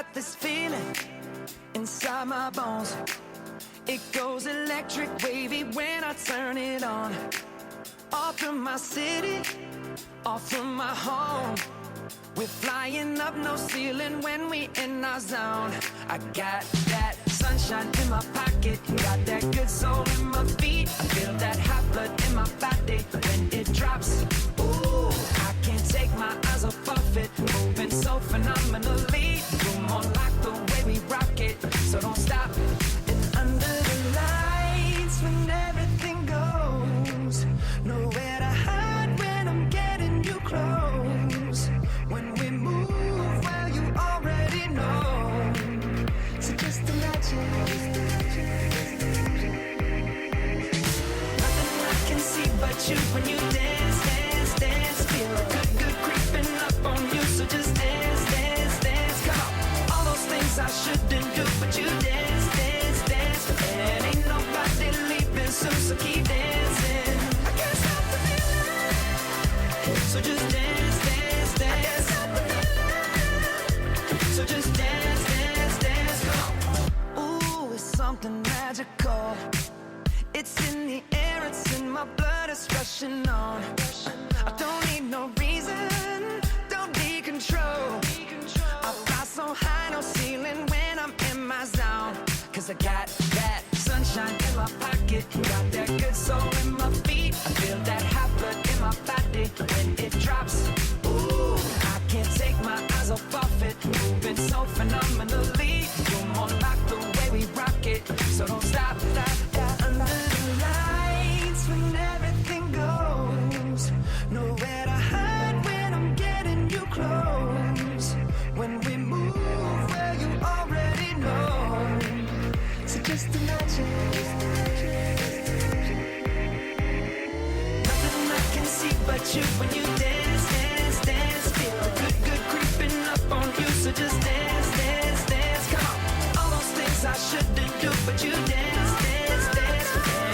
got this feeling inside my bones. It goes electric wavy when I turn it on. Off from my city, off from my home. We're flying up, no ceiling when we in our zone. I got that sunshine in my pocket, got that good soul in my feet. I feel that hot blood in my body when it drops. Ooh, I can't take my eyes off it, moving so phenomenally. You're more like the way we rock it, so don't stop. And under the lights when everything goes, nowhere to hide when I'm getting you close. When we move, well, you already know. So just imagine. Nothing I can see but you when you dance, dance, dance. Feel good, good creeping up on you. So just dance, dance, dance. Come on. All those things I shouldn't do, but you dance, dance, dance. And ain't nobody leaving soon, so keep dancing. I can't stop the feeling. So just dance, dance, dance. So just dance, dance, dance, come on. Ooh, it's something magical. It's in the air, it's in my blood, it's rushing on. I don't need no reason, don't need control. I fly so high, no ceiling when I'm in my zone. Cause I got that sunshine in my pocket, got that good soul in my feet. I feel that hot blood in my body when it drops. Ooh, I can't take my eyes off it, moving so phenomenally. You're more like the way we rock it, so don't stop, stop, stop. Under the lights when everything goes, nowhere to hide when I'm getting you close. When we move, well, you already know. So just imagine. Nothing I can see but you when you dance, dance, dance. Feel good, good creeping up on you. So just dance, dance, dance. Come on. All those things I shouldn't do, but you dance, dance, dance.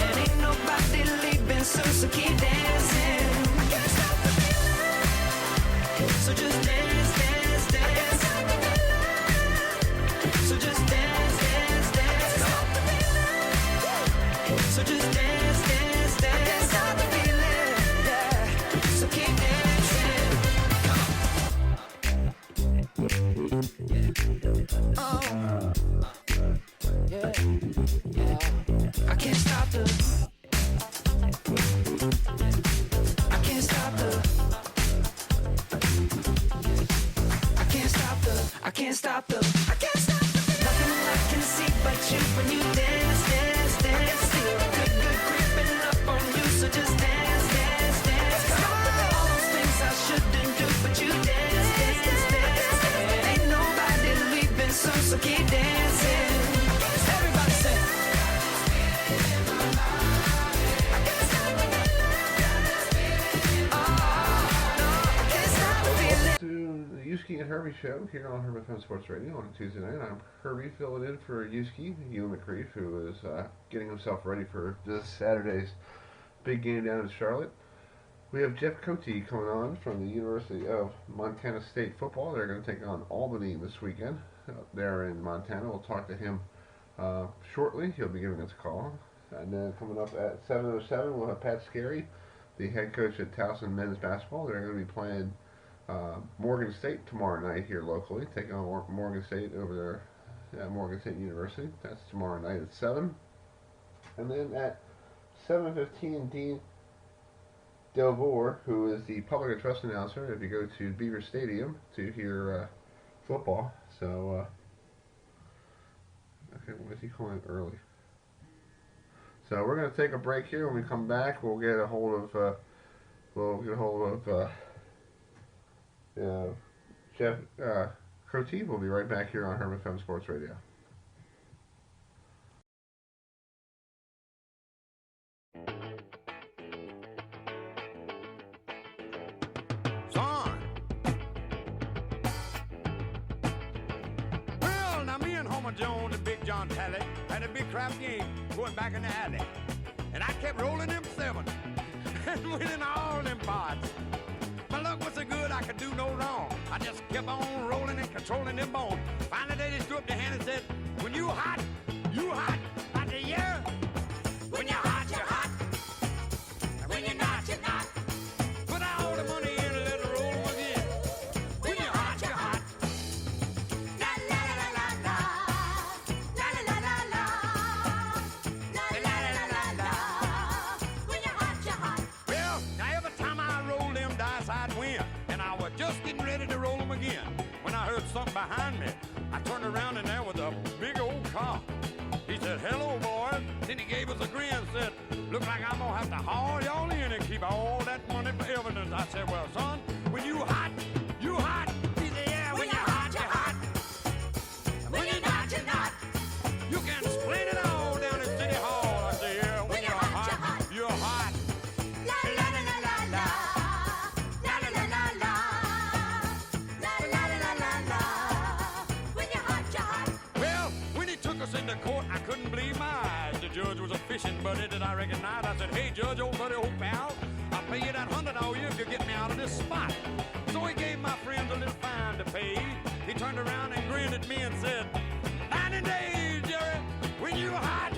And ain't nobody leaving soon, so keep dancing. I can't stop the feeling. So just dance, dance, dance. So just dance, dance, dance. So just dance, dance, dance. I can't stop the feeling, yeah. So keep dancing. Oh, yeah, yeah. I can't stop the. I can't stop the. I can't stop the. I can't stop the. I can't stop the. Nothing I can see but you when you dance, dance, dance. Feel good, good creeping up on you. So just dance, dance, dance. Come on. All those things I shouldn't do, but you dance, dance, dance. And ain't nobody leaving soon, so keep dancing. Everybody sing. I can't stop the feeling. Oh, no, I can't stop the feeling. To the Uski and Herbie show here on Herbie FM Sports Radio on a Tuesday night. I'm Herbie filling in for Uski, Ewan McCreef, who is getting himself ready for this Saturday's big game down in Charlotte. We have Jeff Cote coming on from the University of Montana State football. They're going to take on Albany this weekend there in Montana. We'll talk to him shortly. He'll be giving us a call. And then coming up at 7:07, we'll have Pat Scarry, the head coach at Towson men's basketball. They're going to be playing Morgan State tomorrow night here locally, taking on Morgan State over there at Morgan State University. That's tomorrow night at 7. And then at 7:15, Dean Delvore, who is the public address announcer if you go to Beaver Stadium to hear football. So, okay, what is he calling early? So we're going to take a break here. When we come back, we'll get a hold of Jeff Cote. We'll be right back here on Herbie FM Sports Radio. Son! Well, now me and Homer Jones and Big John Talley had a big crap game going back in the alley. And I kept rolling them 7 and winning all them parts. My luck was so good I could do no wrong. I I just kept on rolling and controlling them bones. Finally, they just threw up their hand and said, when you hot, you hot. I said, yeah. When you're hot, you're hot. And when you're not, you're not. Put all the money in and let it roll again. When you're hot, you're hot. La la la la la. La la la la la. La la la la la. When you're hot, you're hot. Well, now every time I roll them dice, I'd win. And I was just getting ready to roll them again when I heard something behind me. I turned around and there was a big old car. He said, hello, boys. Then he gave us a grin and said, look like I'm going to have to haul y'all in and keep all that money for evidence. I said, well, son, when you hot, you hot. He said, yeah, when you're hot, you're hot. And when you're not, you're not. You can explain it all down at City Hall. I said, yeah, when you're hot, you're hot. La la la la la la. La la la la la. La la la la la. When you're hot, you're hot. Well, when he took us into court, I couldn't believe my eyes. The judge was a fishing buddy that I recognized. I said, hey, judge, old buddy, old pal, I'll pay you that $100 all you if you get me out of this spot. So he gave my friends a little fine to pay. He turned around and grinned at me and said, 90 days, Jerry, when you hot,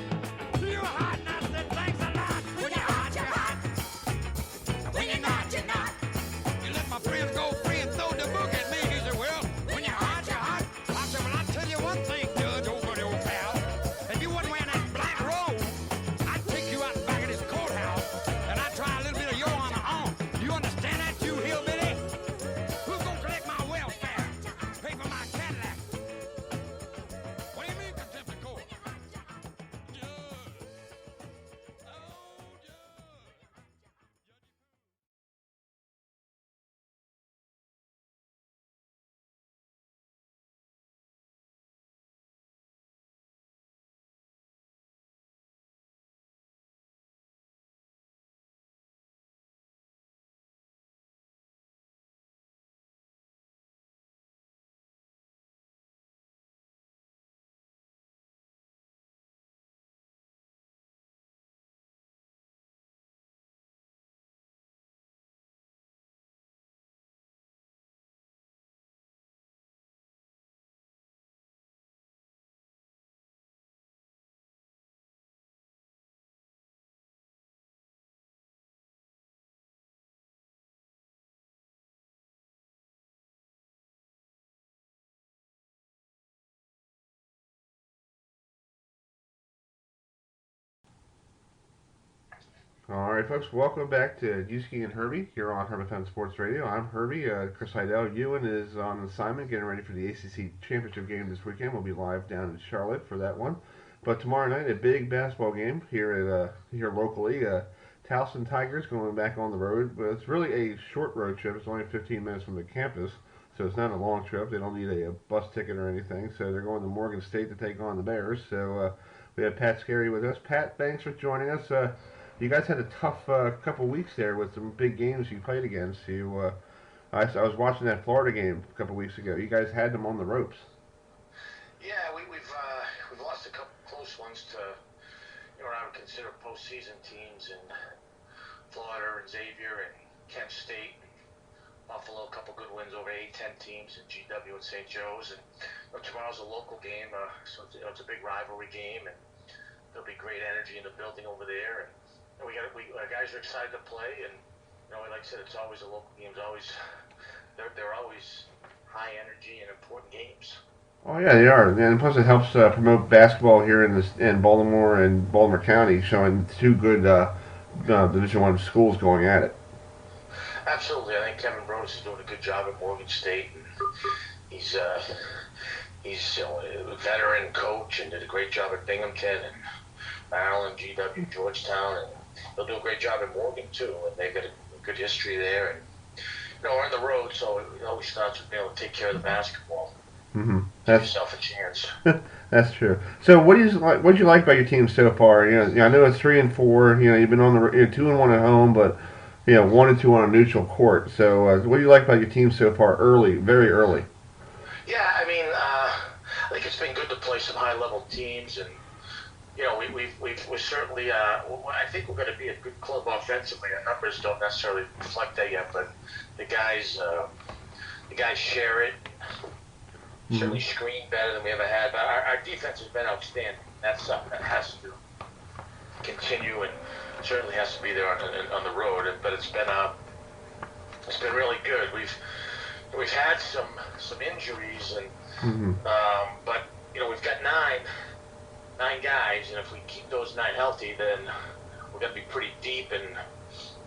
you hot. And I said, thanks a lot. When you're hot, you're hot. And when you're not, you're not. You let my friends go free and throw the book at me. He said, well, when you're hot, you're hot. I said, well, I'll tell you one thing, Judge, old buddy, old pal. If you wasn't wearing that black robe, I'd take you out back of this courthouse and I'd try a little bit of your on the arm. You understand that, you hillbilly? Who's gonna collect my welfare? Pay for my Cadillac? What do you mean, contempt of court? Judge. Oh, Judge. All right, folks, welcome back to Uski and Herbie here on Herb Sports Radio. I'm Herbie. Chris Heidel Ewan is on assignment getting ready for the ACC Championship game this weekend. We'll be live down in Charlotte for that one. But tomorrow night, a big basketball game here locally. Towson Tigers going back on the road. But it's really a short road trip. It's only 15 minutes from the campus, so it's not a long trip. They don't need a bus ticket or anything. So they're going to Morgan State to take on the Bears. So we have Pat Scarry with us. Pat, thanks for joining us. You guys had a tough couple weeks there with some big games you played against. I was watching that Florida game a couple weeks ago. You guys had them on the ropes. Yeah, we've lost a couple close ones to what I would consider postseason teams in Florida and Xavier and Kent State, and Buffalo. A couple good wins over A-10 teams in GW and St. Joe's. And tomorrow's a local game, so it's a big rivalry game, and there'll be great energy in the building over there. And our guys are excited to play, and like I said, it's always a local games. They're always high energy and important games. Oh yeah, they are, and plus it helps promote basketball here in Baltimore and Baltimore County, showing two good Division I schools going at it. Absolutely, I think Kevin Brodus is doing a good job at Morgan State, and he's a veteran coach and did a great job at Binghamton and Maryland, GW, Georgetown, and they'll do a great job at Morgan too, and they've got a good history there. And we're on the road, so it always starts with being able to take care of the basketball. Mm-hmm. Give yourself a chance. That's true. So, what do you like about your team so far? I know it's 3-4. You've been on the 2-1 at home, but 1-2 on a neutral court. So, what do you like about your team so far? Early, very early. Yeah, I think it's been good to play some high-level teams, and we're certainly. I think we're going to be a good club offensively. Our numbers don't necessarily reflect that yet, but the guys the guys share it. Certainly screen better than we ever had. But our defense has been outstanding. That's something that has to continue and certainly has to be there on the road. But it's been really good. We've had some injuries and but we've got nine guys, and if we keep those 9 healthy, then we're going to be pretty deep, and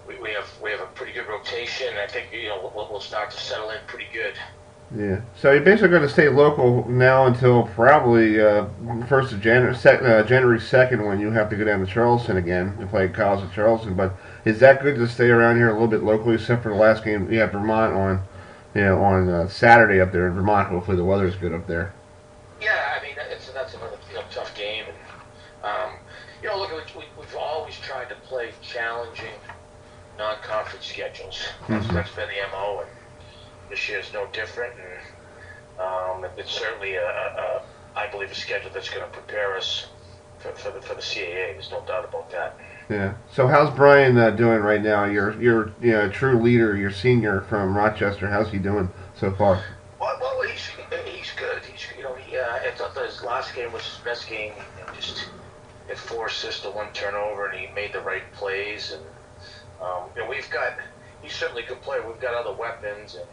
we have a pretty good rotation. I think we'll start to settle in pretty good. Yeah. So you're basically going to stay local now until probably first of January 2nd, when you have to go down to Charleston again to play college at Charleston. But is that good to stay around here a little bit locally, except for the last game? You have Vermont on Saturday up there in Vermont. Hopefully the weather is good up there. Yeah, I mean that's another tough game, and look, we've always tried to play challenging non-conference schedules. That's been the MO, and this year's no different. And it's certainly I believe a schedule that's going to prepare us for the CAA. There's no doubt about that. Yeah. So how's Brian doing right now? You're true leader, your senior from Rochester. How's he doing so far? Well, he's good. I thought his last game was his best game. Just had 4 assists to 1 turnover, and he made the right plays. And he's certainly a good player. We've got other weapons, and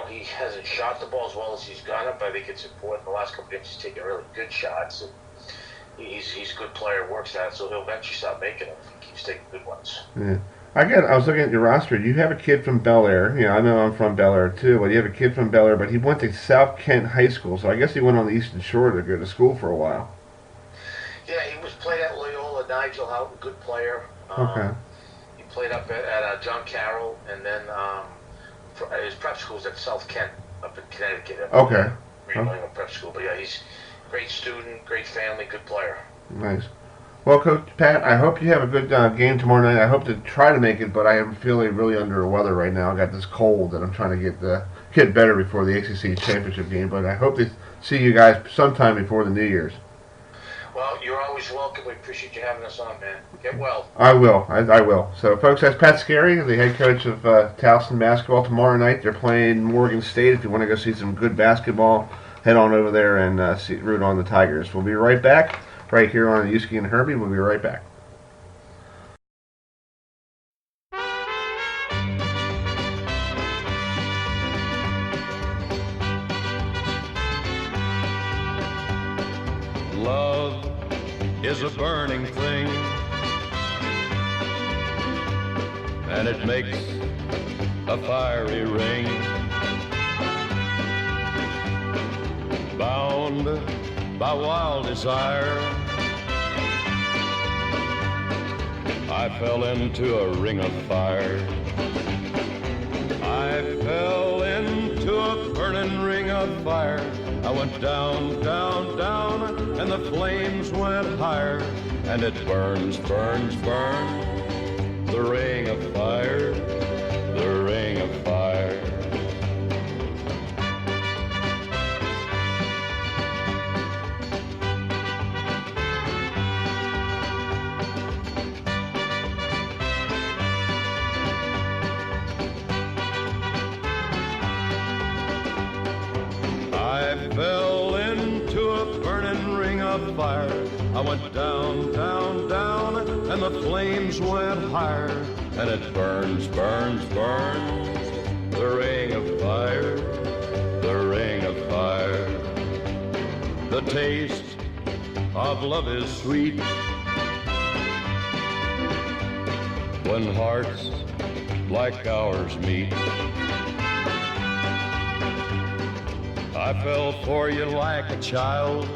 he hasn't shot the ball as well as he's gone up. I think it's important. The last couple games he's taken really good shots, and he's a good player, works at it, so he'll eventually start making them if he keeps taking good ones. Yeah. I was looking at your roster. You have a kid from Bel Air. I know I'm from Bel Air too, but you have a kid from Bel Air, but he went to South Kent High School, so I guess he went on the Eastern Shore to go to school for a while. Yeah, he was played at Loyola. Nigel Houghton, good player. Okay. He played up at John Carroll, and then his prep school was at South Kent up in Connecticut. Okay. Prep school, but yeah, he's a great student, great family, good player. Nice. Well, Coach Pat, I hope you have a good game tomorrow night. I hope to try to make it, but I am feeling really under the weather right now. I got this cold that I'm trying to get better before the ACC championship game. But I hope to see you guys sometime before the New Year's. Well, you're always welcome. We appreciate you having us on, man. Get well. I will. I will. So, folks, that's Pat Scarry, the head coach of Towson basketball. Tomorrow night they're playing Morgan State. If you want to go see some good basketball, head on over there and root on the Tigers. We'll be right back. Right here on Uski and Herbie. We'll be right back. Love is a burning thing, and it makes a fiery ring. Bound by wild desire, I fell into a ring of fire. I fell into a burning ring of fire. I went down, down, down, and the flames went higher. And it burns, burns, burns, the ring of fire, the ring of fire. I fell into a burning ring of fire. I went down, down, down, and the flames went higher. And it burns, burns, burns, the ring of fire, the ring of fire. The taste of love is sweet when hearts like ours meet. I fell for you like a child.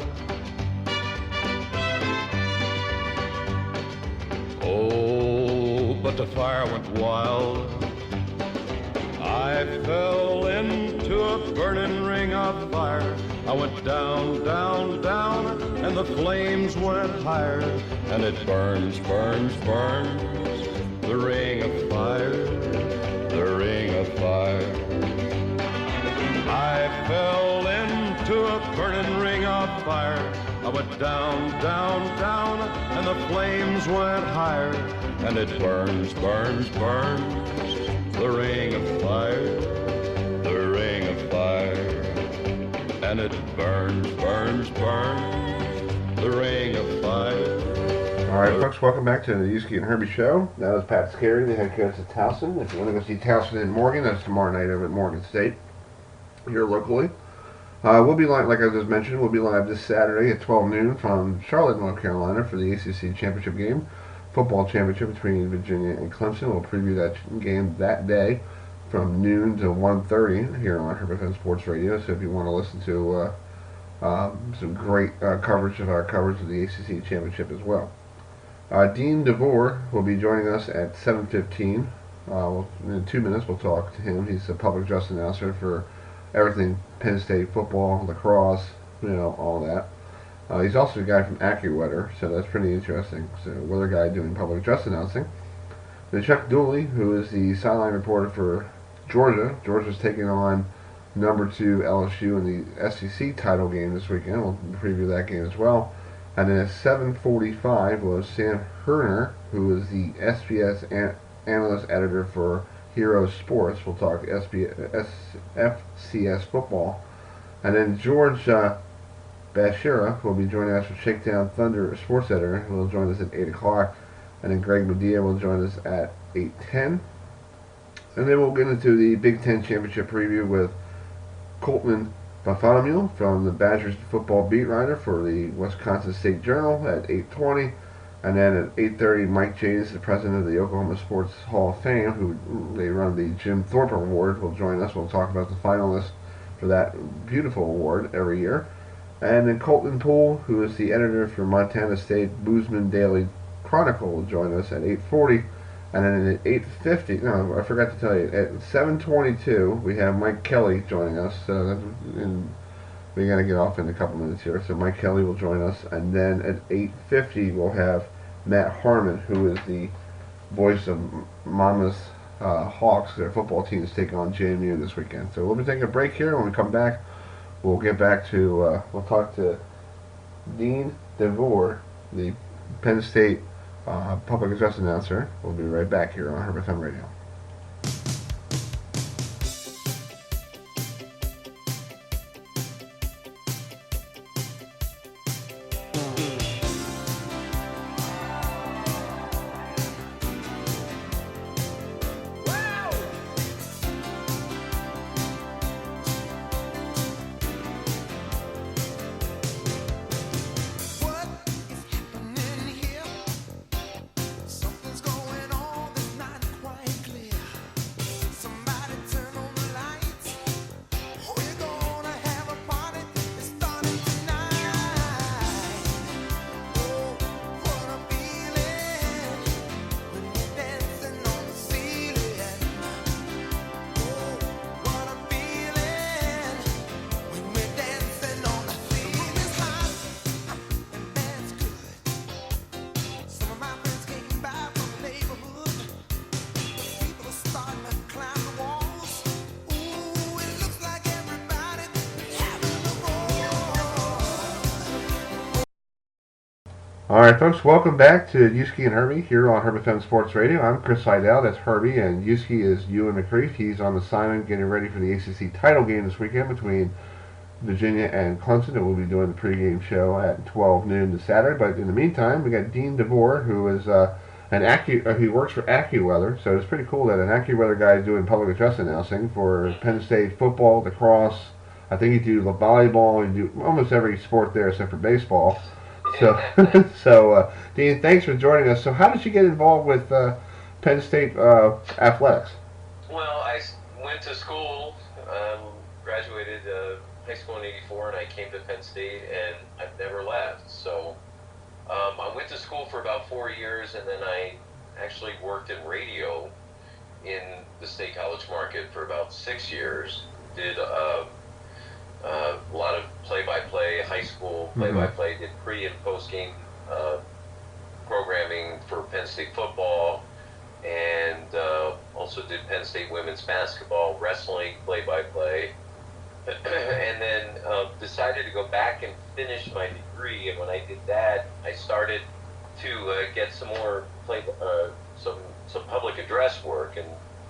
Oh, but the fire went wild. I fell into a burning ring of fire. I went down, down, down, and the flames went higher. And it burns, burns, burns, the ring of fire, the ring of fire. I fell into a burning ring of fire. I went down, down, down, and the flames went higher. And it burns, burns, burns, the ring of fire, and it burns, burns, burns, the ring of fire. Alright, folks, welcome back to the Uski and Herbie show. That was Pat Scarry, the head coach of Towson. If you want to go see Towson in Morgan, that's tomorrow night over at Morgan State, here locally. We'll be live, like I just mentioned, we'll be live this Saturday at 12 noon from Charlotte, North Carolina for the ACC championship game, football championship between Virginia and Clemson. We'll preview that game that day from noon to 1:30 here on Herbie Sports Radio. So if you want to listen to some great coverage of our coverage of the ACC championship as well. Dean DeVore will be joining us at 7:15. In 2 minutes, we'll talk to him. He's a public address announcer for everything Penn State football, lacrosse, all that. He's also a guy from AccuWeather, so that's pretty interesting. So, weather guy doing public address announcing. Then Chuck Dooley, who is the sideline reporter for Georgia. Georgia's taking on number 2 LSU in the SEC title game this weekend. We'll preview that game as well. And then at 7:45 was Sam Herner, who is the SBS analyst editor for Hero Sports. We'll talk FCS football. And then George Bashira will be joining us from Shakedown Thunder sports editor, who will join us at 8 o'clock. And then Greg Medea will join us at 8:10. And then we'll get into the Big Ten Championship preview with Colton Bartholomew from the Badgers football beat writer for the Wisconsin State Journal at 8:20. And then at 8:30, Mike Jades, the president of the Oklahoma Sports Hall of Fame, who they run the Jim Thorpe Award, will join us. We'll talk about the finalists for that beautiful award every year. And then Colton Poole, who is the editor for Montana State Boozman Daily Chronicle, will join us at 8:40. And then at 8:50, no, I forgot to tell you, at 7:22, we have Mike Kelly joining us. So we got to get off in a couple minutes here. So Mike Kelly will join us. And then at 8:50, we'll have Matt Harmon, who is the voice of Monmouth Hawks. Their football team is taking on JMU this weekend. So we'll be taking a break here. When we come back, we'll get back to, we'll talk to Dean DeVore, the Penn State public address announcer. We'll be right back here on Herbie FM Radio. Alright folks, welcome back to Uski and Herbie here on Herbie FM Sports Radio. I'm Chris Seidel, that's Herbie, and Uski is Ewan McCreef. He's on assignment getting ready for the ACC title game this weekend between Virginia and Clemson, and we'll be doing the pregame show at 12 noon this Saturday. But in the meantime, we got Dean DeVore, who is he works for AccuWeather, so it's pretty cool that an AccuWeather guy is doing public address announcing for Penn State football, lacrosse. I think he do volleyball, he do almost every sport there except for baseball. So, Dean, thanks for joining us. So, how did you get involved with Penn State athletics? Well, I went to school, graduated high school in '84, and I came to Penn State, and I've never left. So, I went to school for about 4 years, and then I actually worked in radio in the state college market for about 6 years. Did a lot of play-by-play, high school play-by-play, did pre- and post-game programming for Penn State football, and also did Penn State women's basketball, wrestling, play-by-play, and then decided to go back and finish my degree, and when I did that, I started to get some more some public address work, and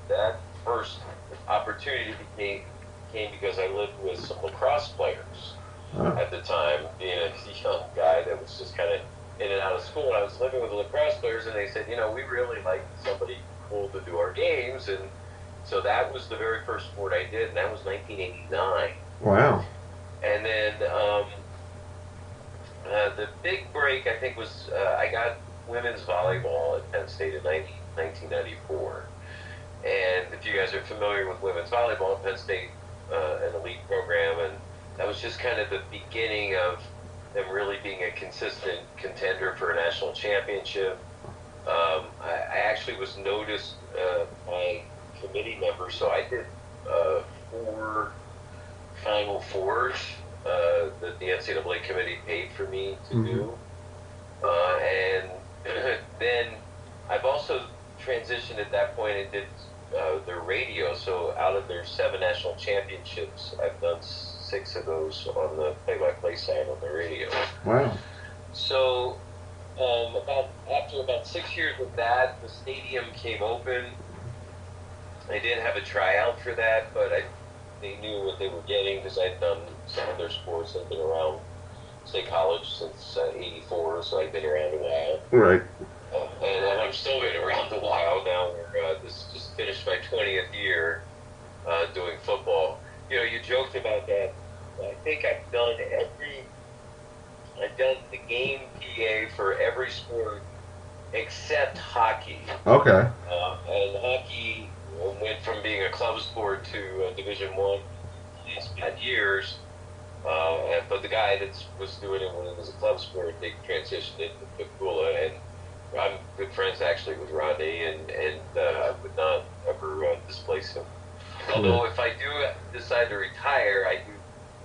that first opportunity came because I lived with some lacrosse players Oh. at the time, being a young guy that was just kind of in and out of school. And I was living with the lacrosse players, and they said, we really like somebody cool to do our games. And so that was the very first sport I did, and that was 1989. Wow. And then the big break, I think, was I got women's volleyball at Penn State in 1994. And if you guys are familiar with women's volleyball at Penn State, an elite program, and that was just kind of the beginning of them really being a consistent contender for a national championship. I actually was noticed by committee members, so I did 4 Final Fours that the NCAA committee paid for me to do. And then I've also transitioned at that point and did their radio. So out of their 7 national championships, I've done 6 of those on the play-by-play side on the radio. Wow. So after about 6 years with that, the stadium came open. I did have a tryout for that, but they knew what they were getting because I'd done some of their sports. I've been around State College since '84, so I've been around a while. Right. And I'm still been around a while now. This just finished my 20th year doing football. You joked about that. I think I've done the game PA for every sport except hockey. Okay. And hockey went from being a club sport to Division I these 5 years. But the guy that was doing it when it was a club sport, they transitioned it to Kula, and I'm good friends actually with Rodney, and I would not ever displace him. Although if I do decide to retire,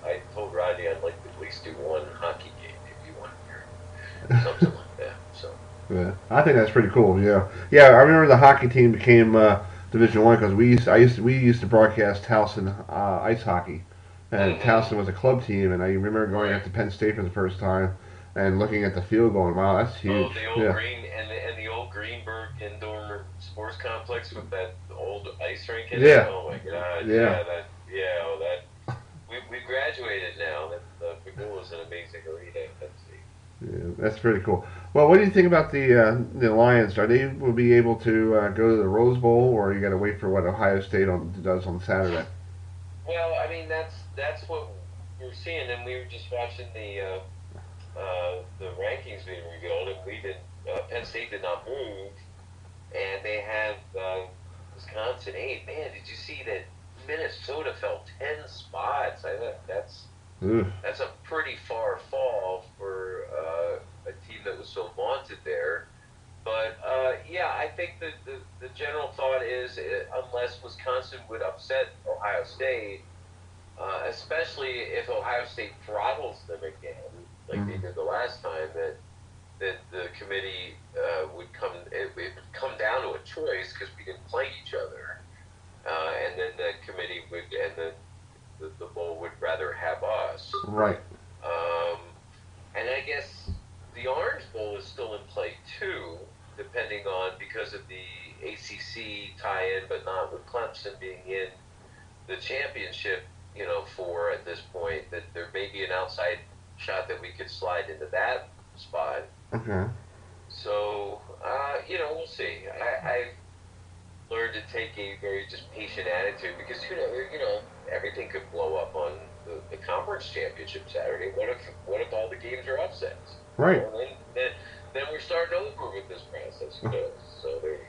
I told Rodney I'd like to at least do 1 hockey game, maybe 1 year, something like that. So. Yeah, I think that's pretty cool. Yeah, I remember the hockey team became Division I because we used to broadcast Towson ice hockey, and Towson was a club team, and I remember going out to Penn State for the first time and looking at the field, going, "Wow, that's huge." Oh, the old green and the old Greenberg indoor sports complex with that old ice rink in it. Oh my God. We graduated now. The Pagula is an amazing arena at Penn State. Yeah, that's pretty cool. Well, what do you think about the Lions? Are they will be able to go to the Rose Bowl, or you got to wait for what Ohio State does on Saturday? Well, I mean that's what we're seeing, and we were just watching the rankings being revealed, and we did. Penn State did not move, and they have Wisconsin 8. Man, did you see that Minnesota fell 10 spots? I think that's a pretty far fall for a team that was so vaunted there. But I think that the general thought is unless Wisconsin would upset Ohio State, especially if Ohio State throttles them again, like they did the last time, that the committee would come down to a choice because we didn't play each other, and then the committee would and the bowl would rather have us. Right. And I guess the Orange Bowl is still in play too, depending on because of the ACC tie-in, but not with Clemson being in the championship. For at this point that there may be an outside shot that we could slide into that spot. Okay. So, we'll see. I've learned to take a very just patient attitude because, everything could blow up on the conference championship Saturday. What if all the games are upsets? Right. Then we're starting over with this process. So there you go.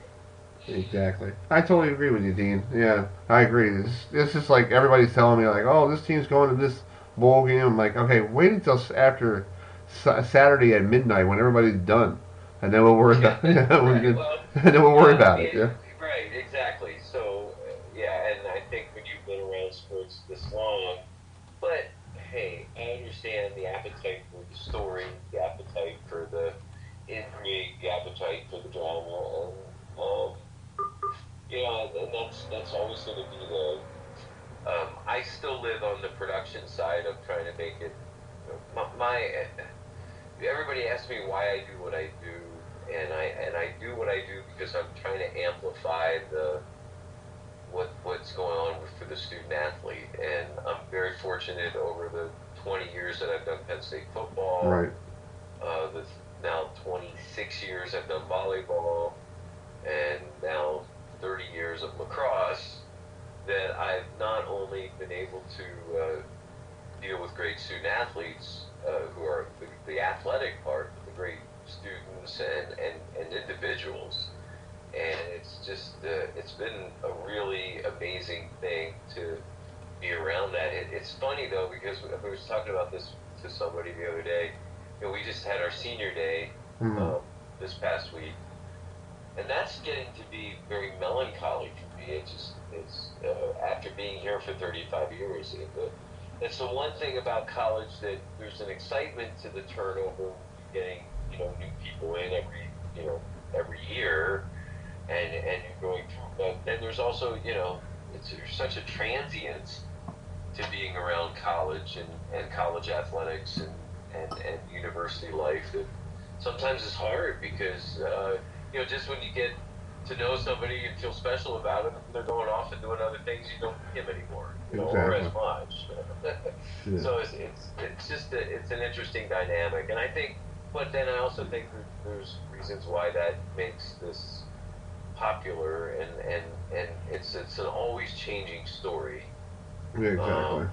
Exactly. I totally agree with you, Dean. Yeah, I agree. This is like everybody's telling me, like, oh, this team's going to this bowl game. I'm like, okay, wait until after Saturday at midnight when everybody's done, and then we'll worry about it. And then we'll worry about it. Yeah. Right. Exactly. So, and I think when you've been around sports this long, but hey, I understand the appetite for the story, the appetite for the intrigue, the appetite for the drama, and that's always going to be the. I still live on the production side of trying to make it. Everybody asks me why I do what I do, and I do what I do because I'm trying to amplify what what's going on for the student athlete. And I'm very fortunate over the 20 years that I've done Penn State football. Right. The now 26 years I've done volleyball, and now 30 years of lacrosse, that I've not only been able to deal with great student athletes who are the athletic part, but the great students and individuals. And it's just, it's been a really amazing thing to be around that. It's funny though, because I was talking about this to somebody the other day. You know, we just had our senior day this past week, and that's getting to be very melancholy for me. It's after being here for 35 years. It's the one thing about college that there's an excitement to the turnover, getting new people in every year, and you're going through. But then there's also there's such a transience to being around college and college athletics and university life that sometimes it's hard because just when you get to know somebody and feel special about them, they're going off and doing other things, you don't see them anymore, or as much. Yeah. So it's just it's an interesting dynamic, and I think, but then I also think there's reasons why that makes this popular, and it's an always changing story. Yeah, exactly.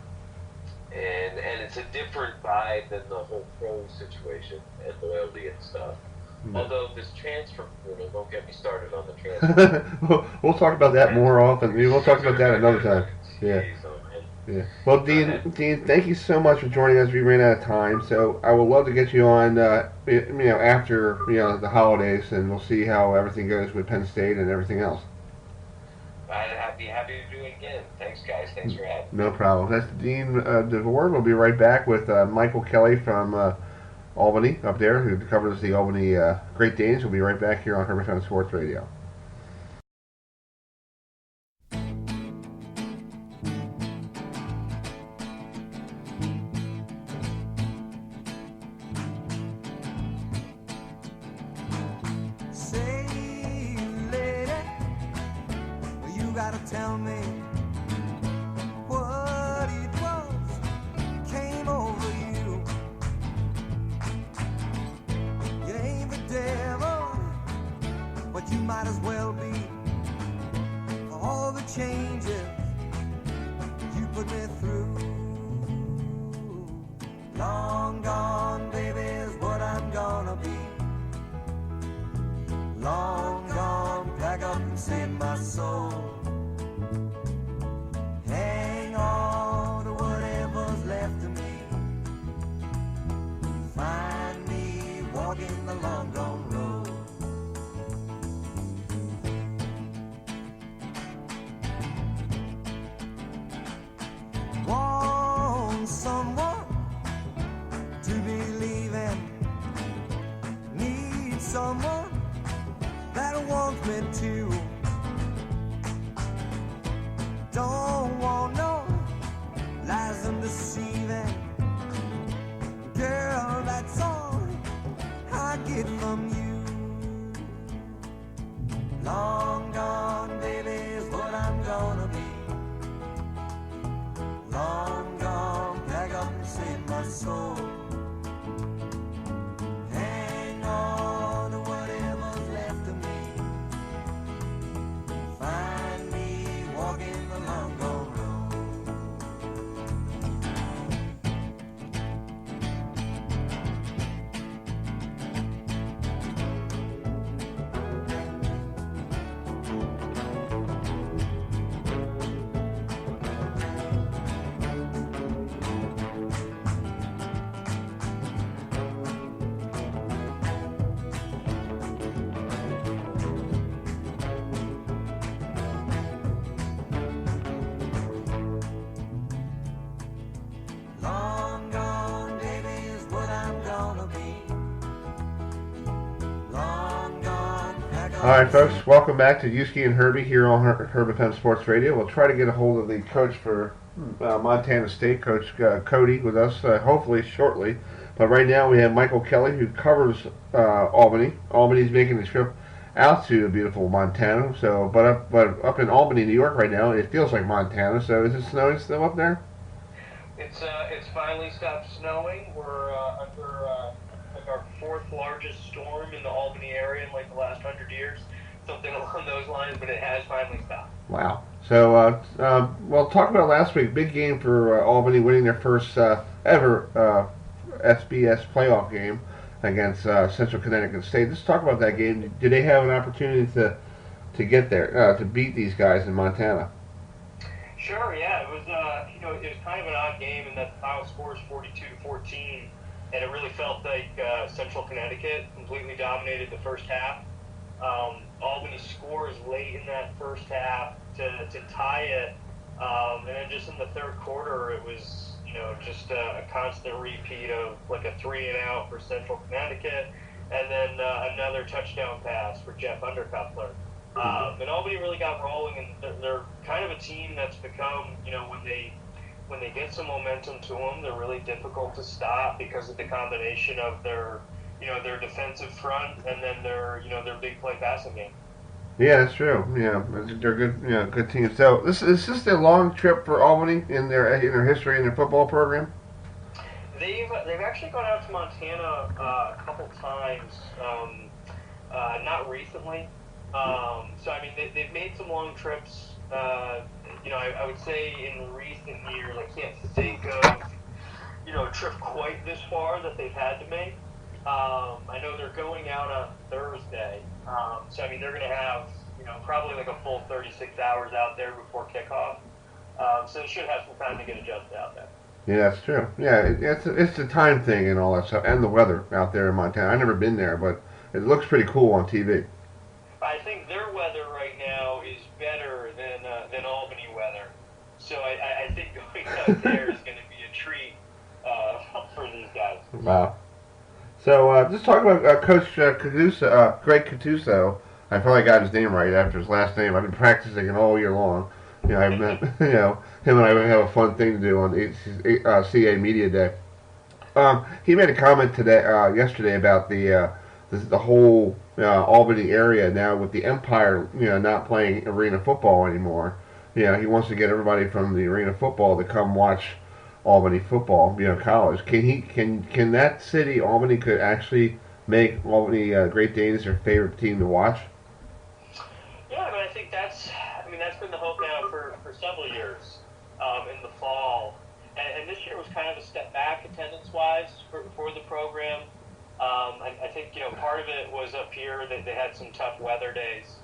And it's a different vibe than the whole pro situation and loyalty and stuff. Although this transfer portal, don't get me started on the transfer. We'll talk about that more often. We'll talk about that another time. Yeah. Yeah. Well, Dean, thank you so much for joining us. We ran out of time, so I would love to get you on, after the holidays, and we'll see how everything goes with Penn State and everything else. I'd be happy to do it again. Thanks, guys. Thanks for having me. No problem. That's Dean DeVore. We'll be right back with Michael Kelly from Albany up there, who covers the Albany Great Danes. We'll be right back here on Herbie Fan Sports Radio. Say, lady, you gotta tell me what it was came over you. You ain't the devil, but you might as well be. For all the changes you put me through. Long gone, baby, is what I'm gonna be. Long gone, pack up and save my soul. Hang on to whatever's left of me. Find me walking the long gone road. Want someone to believe in. Need someone that wants me to. Don't want no lies and deceiving. Girl, that's all I get from you. Long gone, baby, is what I'm gonna be. Long gone, pack up and save my soul. Hang on to whatever's left of me. Find me walking the long gone road. Long gone, baby, is what I'm gonna be. Long gone, pack up. All right, folks, welcome back to Uski and Herbie here on Herbie Fan Sports Radio. We'll try to get a hold of the coach for Montana State, Coach Cody, with us hopefully shortly. But right now we have Michael Kelly, who covers Albany. Albany's making the trip out to beautiful Montana. So, but up in Albany, New York right now, it feels like Montana. So, is it snowing still up there? It's finally stopped snowing. We're under like our fourth largest storm in the Albany area in like the last 100 years, something along those lines. But it has finally stopped. Wow. So, well, talk about last week. Big game for Albany, winning their first ever SBS playoff game against Central Connecticut State. Let's talk about that game. Did they have an opportunity to get there to beat these guys in Montana? Sure, yeah, it was it was kind of an odd game in that the final score is 42-14, and it really felt like Central Connecticut completely dominated the first half. Albany scores late in that first half to tie it, and then just in the third quarter, it was just a constant repeat of like a 3-and-out for Central Connecticut, and then another touchdown pass for Jeff Undercuffler. And Albany really got rolling, and they're kind of a team that's become, when they get some momentum to them, they're really difficult to stop because of the combination of their defensive front and then their big play passing game. Yeah, that's true. Yeah, they're good. Good team. So this is just a long trip for Albany in their history in their football program. They've actually gone out to Montana a couple times, not recently. So I mean, they've made some long trips. I would say in recent years, I can't think of a trip quite this far that they've had to make. I know they're going out on Thursday, so I mean they're going to have probably like a full 36 hours out there before kickoff. So they should have some time to get adjusted out there. Yeah, that's true. Yeah, it's the time thing and all that stuff, and the weather out there in Montana. I've never been there, but it looks pretty cool on TV. I think their weather right now is better than Albany weather, so I think going out there is going to be a treat for these guys. Wow. So just talk about Coach Catuso, Greg Catuso. I probably got his name right after his last name. I've been practicing it all year long. I've been, him and I have a fun thing to do on CA Media Day. He made a comment yesterday about the whole Albany area now with the Empire, not playing arena football anymore. He wants to get everybody from the arena football to come watch Albany football, college. Can that city, Albany, could actually make Albany Great Danes their favorite team to watch? Yeah, I think that's been the hope now for several years in the fall, and this year was kind of a step back attendance-wise for the program. I think part of it was up here that they had some tough weather days.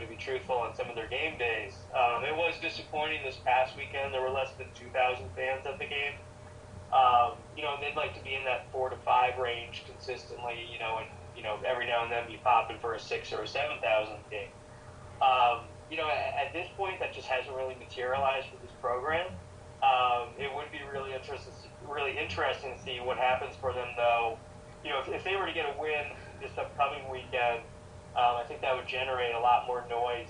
To be truthful, on some of their game days. It was disappointing this past weekend. There were less than 2,000 fans at the game. They'd like to be in that 4 to 5 range consistently, and every now and then be popping for a 6,000 or a 7,000 game. At this point, that just hasn't really materialized for this program. It would be really interesting to see what happens for them, though. If they were to get a win this upcoming weekend, I think that would generate a lot more noise.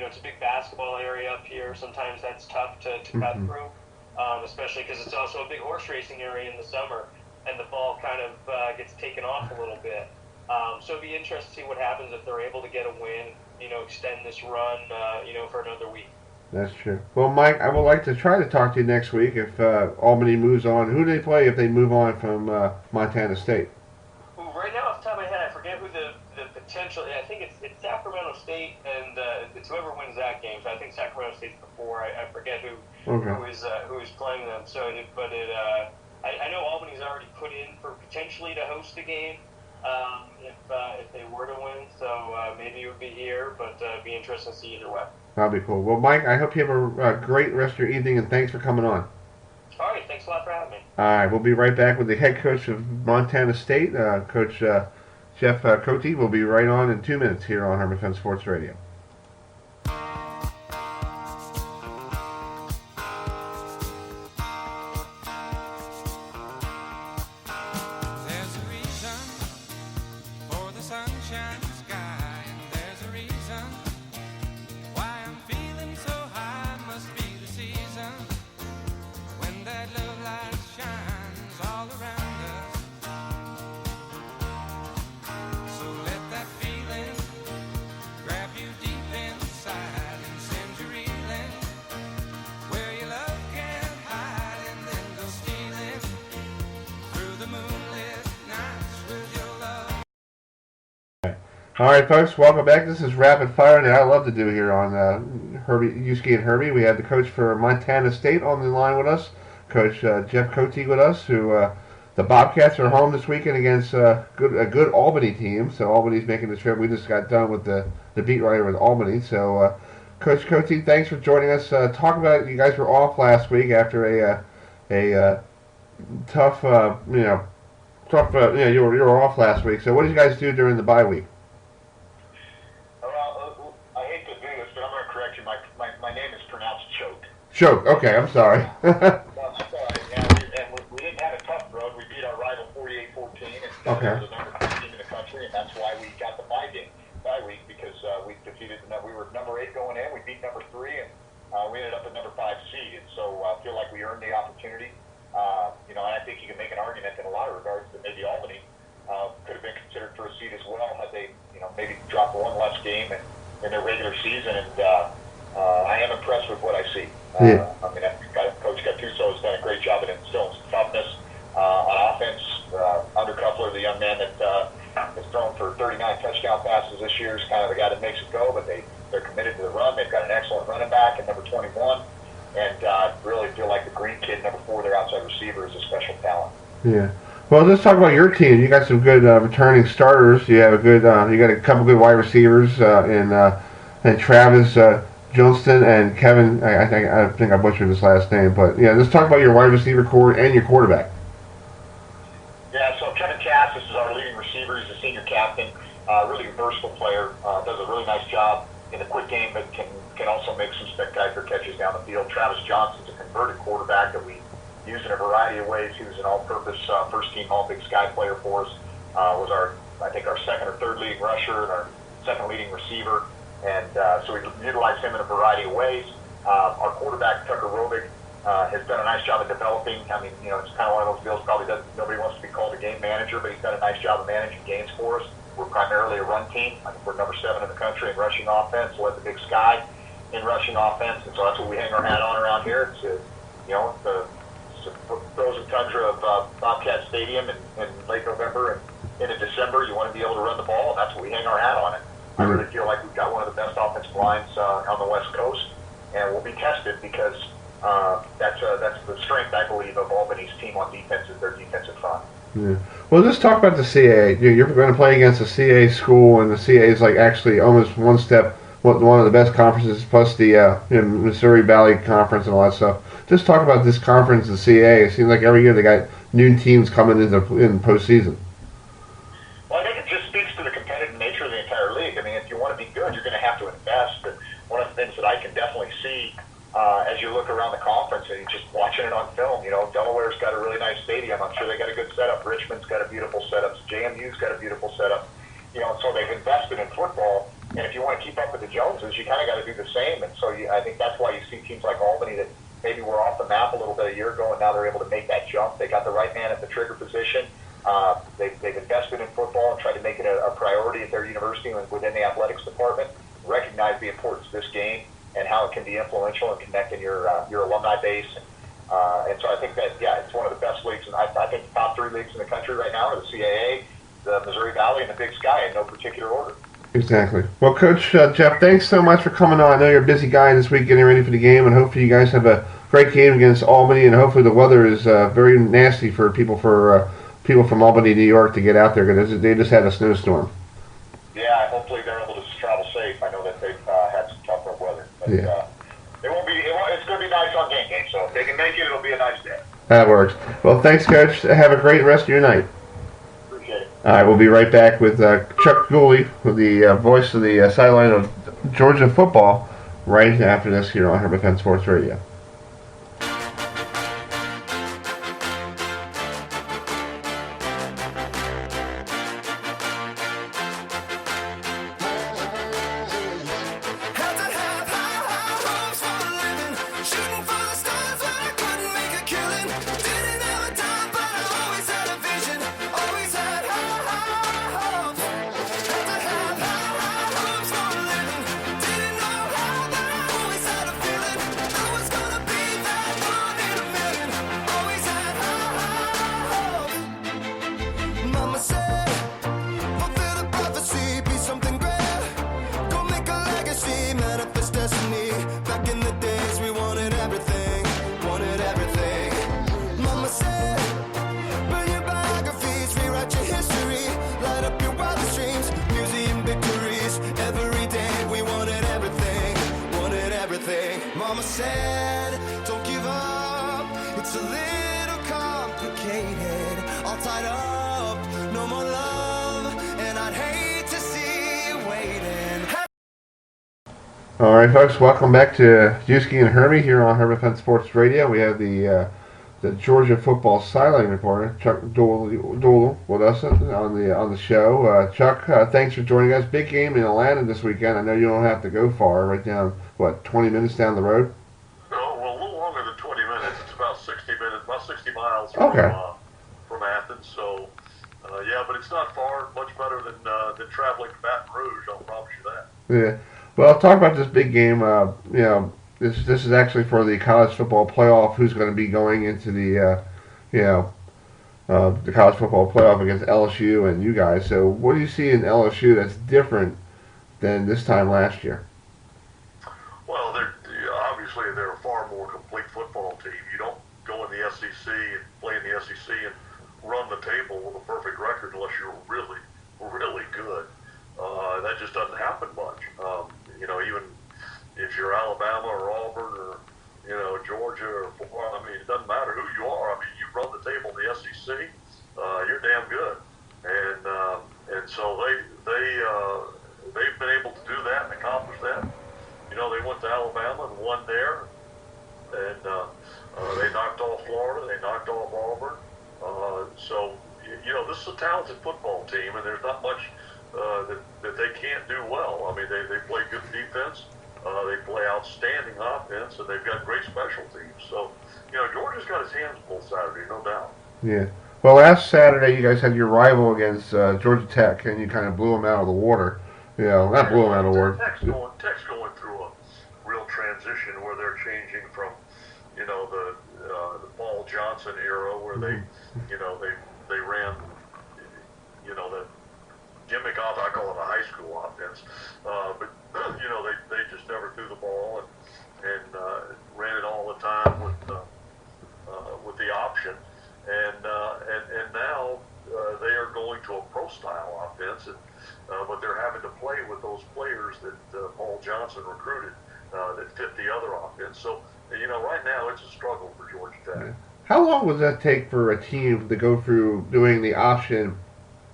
It's a big basketball area up here. Sometimes that's tough to cut through, especially because it's also a big horse racing area in the summer, and the ball kind of gets taken off a little bit. So it'd be interesting to see what happens if they're able to get a win, extend this run, for another week. That's true. Well, Mike, I would like to try to talk to you next week if Albany moves on. Who do they play if they move on from Montana State? Well, right now, off the top of my head, I forget who the potential. I think it's Sacramento State, and it's whoever wins that game. So I think Sacramento State's before. I forget who is playing them. So, I know Albany's already put in for potentially to host the game. If they were to win, so maybe it would be here, but it'd be interesting to see either way. That'll be cool. Well, Mike, I hope you have a great rest of your evening, and thanks for coming on. All right, thanks a lot for having me. All right, we'll be right back with the head coach of Montana State, Coach Jeff Cote. We'll be right on in 2 minutes here on Herman Fence Sports Radio. So let that feeling All right, folks, welcome back. This is Rapid Fire that I love to do here on Herbie, Uski and Herbie. We have the coach for Montana State on the line with us, Coach Jeff Cote with us, who the Bobcats are home this weekend against a good Albany team. So Albany's making the trip. We just got done with the beat writer with Albany. So Coach Cote, thanks for joining us. Talk about, you guys were off last week after a tough, you were off last week. So what did you guys do during the bye week? Well, I hate to do this, but I'm going to correct you. My name is pronounced Choke. Choke. Okay, I'm sorry. Well, that's all right. Yeah, we didn't have a tough road. We beat our rival 48-14, and Okay. we're the number 3 team in the country, and that's why we got the bye week because we defeated. We were number 8 going in. We beat number 3, and we ended up at number 5 seed. And so I feel like we earned the opportunity. And I think you can make an argument in a lot of regards that maybe Albany could have been considered for a seed as well had they, maybe dropped one less game in their regular season. And I am impressed with what I see. Yeah. I mean, I think Coach Gattuso has done a great job at instilling some toughness on offense. Undercuffler, the young man that has thrown for 39 touchdown passes this year, is kind of the guy that makes it go, but they're committed to the run. They've got an excellent running back at number 21. And really feel like the green kid, number 4, their outside receiver, is a special talent. Yeah. Well, let's talk about your team. You got some good returning starters. You have you got a couple good wide receivers in Travis Johnston and Kevin. I think I butchered his last name, but yeah, let's talk about your wide receiver core and your quarterback. Yeah. So Kevin Cass, this is our leading receiver. He's a senior captain. Really a versatile player. Does a really nice job in the quick game, but can also make some spectacular catches down the field. Travis Johnson's a converted quarterback that we use in a variety of ways. He was an all-purpose first-team All-Big Sky player for us. Was our second or third leading rusher and our second leading receiver. And so we utilize him in a variety of ways. Our quarterback, Tucker Robick, has done a nice job of developing. I mean, it's kind of one of those deals, nobody wants to be called a game manager, but he's done a nice job of managing games for us. We're primarily a run team. I think we're number 7 in the country in rushing offense, led the Big Sky in rushing offense, and so that's what we hang our hat on around here. It's the frozen tundra of Bobcat Stadium in late November and into December. You want to be able to run the ball, and that's what we hang our hat on it. I really feel like we've got one of the best offensive lines on the West Coast, and we'll be tested because that's the strength, I believe, of Albany's team on defense is their defensive front. Yeah. Well, let's talk about the CAA. You're going to play against a CAA school, and the CAA is like actually almost one of the best conferences, plus the Missouri Valley Conference and all that stuff. Just talk about this conference, the CAA. It seems like every year they got new teams coming in postseason. Well, I think it just speaks to the competitive nature of the entire league. I mean, if you want to be good, you're going to have to invest. But one of the things that I can definitely see as you look around the conference and just watching it on film, Delaware's got a really nice stadium. I'm sure they got a good setup. Richmond's got a beautiful setup. JMU's got a beautiful setup. So they've invested in football. And if you want to keep up with the Joneses, you kind of got to do the same. And so I think that's why you see teams like Albany that maybe were off the map a little bit a year ago, and now they're able to make that jump. They got the right man at the trigger position. They've invested in football and tried to make it a priority at their university and within the athletics department, recognize the importance of this game and how it can be influential and connecting your alumni base. And so I think that, it's one of the best leagues. And I think the top 3 leagues in the country right now are the CAA, the Missouri Valley, and the Big Sky in no particular order. Exactly. Well, Coach Jeff, thanks so much for coming on. I know you're a busy guy this week getting ready for the game, and hopefully you guys have a great game against Albany, and hopefully the weather is very nasty for people from Albany, New York, to get out there because they just had a snowstorm. Yeah, hopefully they're able to travel safe. I know that they've had some tough weather, but it's going to be nice on game day. So if they can make it, it'll be a nice day. That works. Well, thanks, Coach. Have a great rest of your night. Appreciate it. All right, we'll be right back with Chuck Gooley, with the voice of the sideline of Georgia football, right after this here on Herbie Sports Radio. Had to have high hopes for a living, shooting for the stars when I couldn't make a killing. Didn't have a dime, but I always had a vision. Always had high hopes. Had to have high hopes for a living. Didn't know how, but I always had a feeling I was gonna said, don't give up, it's a little complicated, all tied up, no more love, and I'd hate to see you waiting. All right, folks, welcome back to Uski and Herbie here on Herbie Fence Sports Radio. We have the Georgia football sideline reporter Chuck Dooley with us on the show. Chuck, thanks for joining us. Big game in Atlanta this weekend. I know you don't have to go far. Right down 20 minutes down the road. No, well, a little longer than 20 minutes. It's about 60 minutes, about 60 miles from Athens. So, yeah, but it's not far. Much better than traveling to Baton Rouge. I'll promise you that. Yeah. Well, talk about this big game. This is actually for the college football playoff. Who's going to be going into the the college football playoff against LSU and you guys? So, what do you see in LSU that's different than this time last year? Well, obviously they're a far more complete football team. You don't go in the SEC and play in the SEC and run the table with a perfect record unless you're really, really good. That just doesn't happen much. Even if you're Alabama or Auburn or Georgia or Florida, I mean, it doesn't matter who you are. I mean, you run the table in the SEC, you're damn good. And so they've been able to do that and accomplish that. They went to Alabama and won there, and they knocked off Florida, they knocked off Auburn. So this is a talented football team, and there's not much that they can't do well. I mean, they play good defense, they play outstanding offense, and they've got great special teams. So, Georgia's got his hands full Saturday, no doubt. Yeah. Well, last Saturday you guys had your rival against Georgia Tech, and you kind of blew them out of the water. Not blew them out of the water. Tech's going through a real transition where they're changing from, the Paul Johnson era where they ran, the gimmick off. I call it a high school offense, but they just never threw the ball and ran it all the time with the option, and now they are going to a pro style offense, but they're having to play with those players that Paul Johnson recruited that fit the other offense. So right now it's a struggle for Georgia Tech. How long would that take for a team to go through doing the option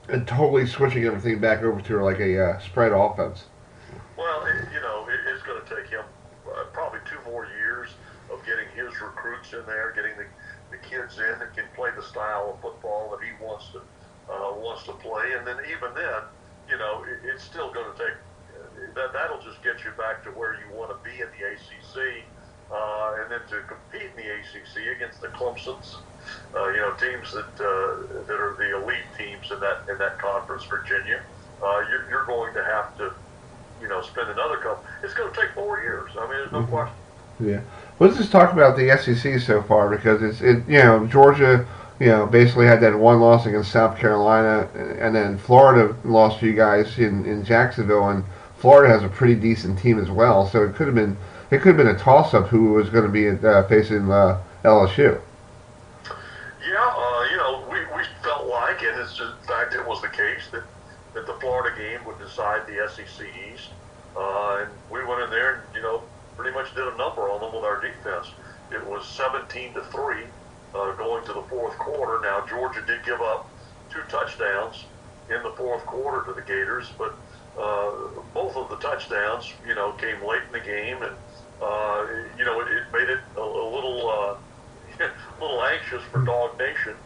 and totally switching everything back over to like a spread offense? Well, it's going to take him probably 2 more years of getting his recruits in there, getting the kids in that can play the style of football that he wants to play, and then even then, it's still going to take that'll just get you back to where you want to be in the ACC, and then to compete in the ACC against the Clemsons, teams that are the elite teams in that conference, Virginia. You're going to have to, spend another couple. It's going to take 4 years. I mean, there's no question. Yeah. Let's just talk about the SEC so far, because Georgia, basically had that one loss against South Carolina, and then Florida lost to you guys in Jacksonville, and Florida has a pretty decent team as well. So it could have been a toss-up who was going to be facing LSU. Yeah, we felt like, and it's just, in fact, it was the case that the Florida game would decide the SEC East, and we went in there and pretty much did a number on them with our defense. It was 17-3 going to the fourth quarter. Now Georgia did give up 2 touchdowns in the fourth quarter to the Gators, but both of the touchdowns, came late in the game, and it made it a little anxious for Dog Nation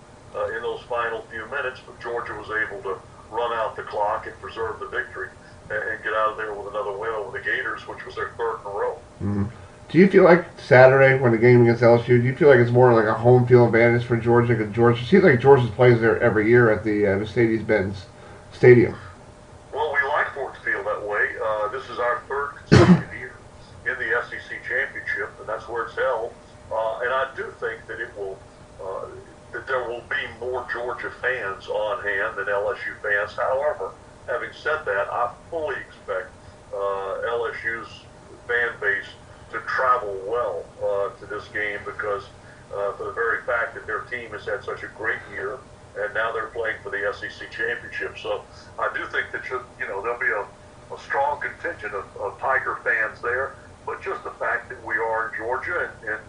in those final few minutes. But Georgia was able to run out the clock and preserve the victory and get out of there with another win over the Gators, which was their 3rd in a row. Mm-hmm. Do you feel like Saturday, when the game against LSU, do you feel like it's more like a home field advantage for Georgia? Because it seems like Georgia plays there every year at the Mercedes-Benz Stadium. Well, we like for it to feel that way. This is our 3rd consecutive year in the SEC championship, and that's where it's held. And I do think that that there will be more Georgia fans on hand than LSU fans. However, having said that, I fully expect LSU's fan base to travel well to this game because for the very fact that their team has had such a great year, and now they're playing for the SEC championship. So I do think that there'll be a strong contingent of Tiger fans there. but just the fact that we are in Georgia, and